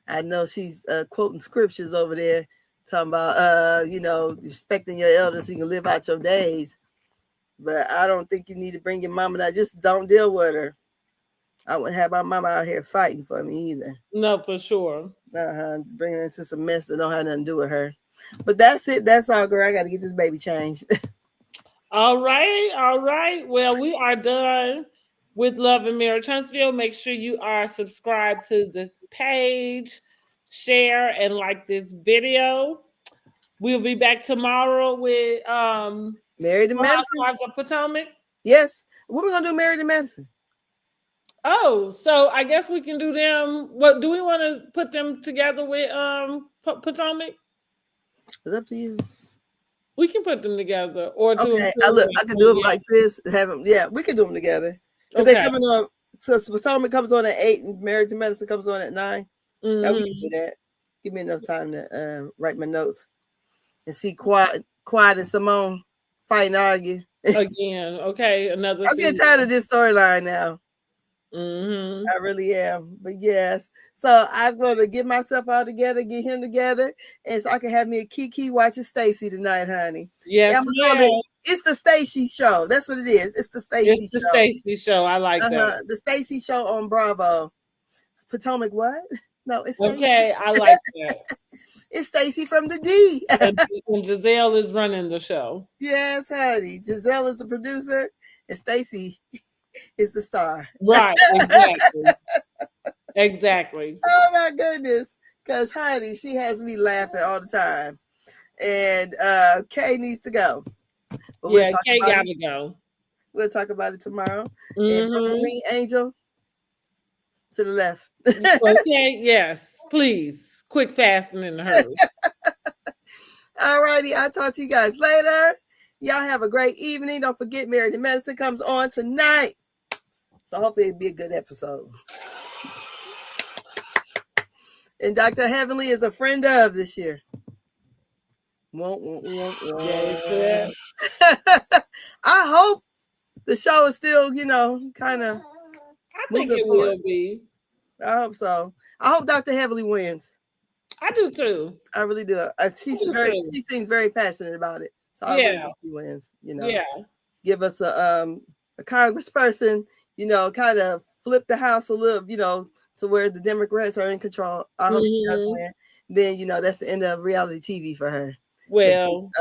I know she's quoting scriptures over there, talking about respecting your elders so you can live out your days. But I don't think you need to bring your mama down. Just don't deal with her. I wouldn't have my mama out here fighting for me either. No, for sure. Bringing her into some mess that don't have nothing to do with her. But that's it. That's all, girl. I got to get this baby changed. All right. Well, we are done with Love and Marriage Huntsville. Make sure you are subscribed to the page, share, and like this video. We'll be back tomorrow with Married to Medicine. Of Potomac. Yes. What are we gonna do? Married to Medicine. Oh, so I guess we can do them. What do we want to put them together with Potomac? It's up to you. We can put them together, or do okay. I can do them like this. Have them. Yeah, we can do them together. Because they're coming on. So Potomac comes on at 8, and Married to Medicine comes on at 9. Yeah, we can do that. Give me enough time to write my notes and see Quiet and Simone fight and argue again. Okay, another. I'm getting tired of this storyline now. Mm-hmm. I really am. But yes. So I'm going to get myself all together, get him together, and so I can have me a Kiki watching Stacy tonight, honey. Yes, it's the Stacy show. That's what it is. It's the Stacy show. The Stacy show. I like that. The Stacy show on Bravo. Potomac what? No, it's Stacey. Okay, I like that. It's Stacy from the D. and Giselle is running the show. Yes, honey. Giselle is the producer, and Stacy is the star. Right, exactly. Oh my goodness. Because honey, she has me laughing all the time. And Kay needs to go. But Kay gotta go. We'll talk about it tomorrow. And Wing Angel to the left. Okay, yes, please. Quick, fast, and in a hurry. All righty. I'll talk to you guys later. Y'all have a great evening. Don't forget Married to Medicine comes on tonight. So hopefully it'll be a good episode. And Dr. Heavenly is a friend of this year. I hope the show is still, kind of. I think it will be. I hope so. I hope Dr. Heavenly wins. I do too. I really do. She seems very passionate about it. So I really hope she wins. Yeah. Give us a congressperson, kind of flip the house a little, to where the Democrats are in control. I hope she does win. Then, that's the end of reality TV for her. Well,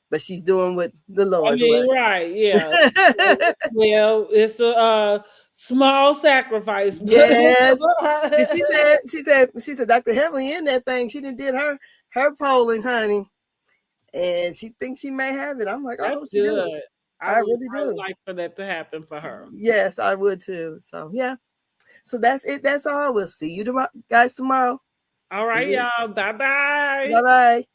but she's doing what the Lord's right, yeah. Well, it's a small sacrifice. Yes. she said Dr. Heavenly in that thing. She did her polling, honey. And she thinks she may have it. I'm like, that's good. I really I would do. like for that to happen for her. Yes, I would too. So yeah. So that's it. That's all. We'll see you tomorrow, guys, tomorrow. All right, y'all. Bye Bye bye. bye.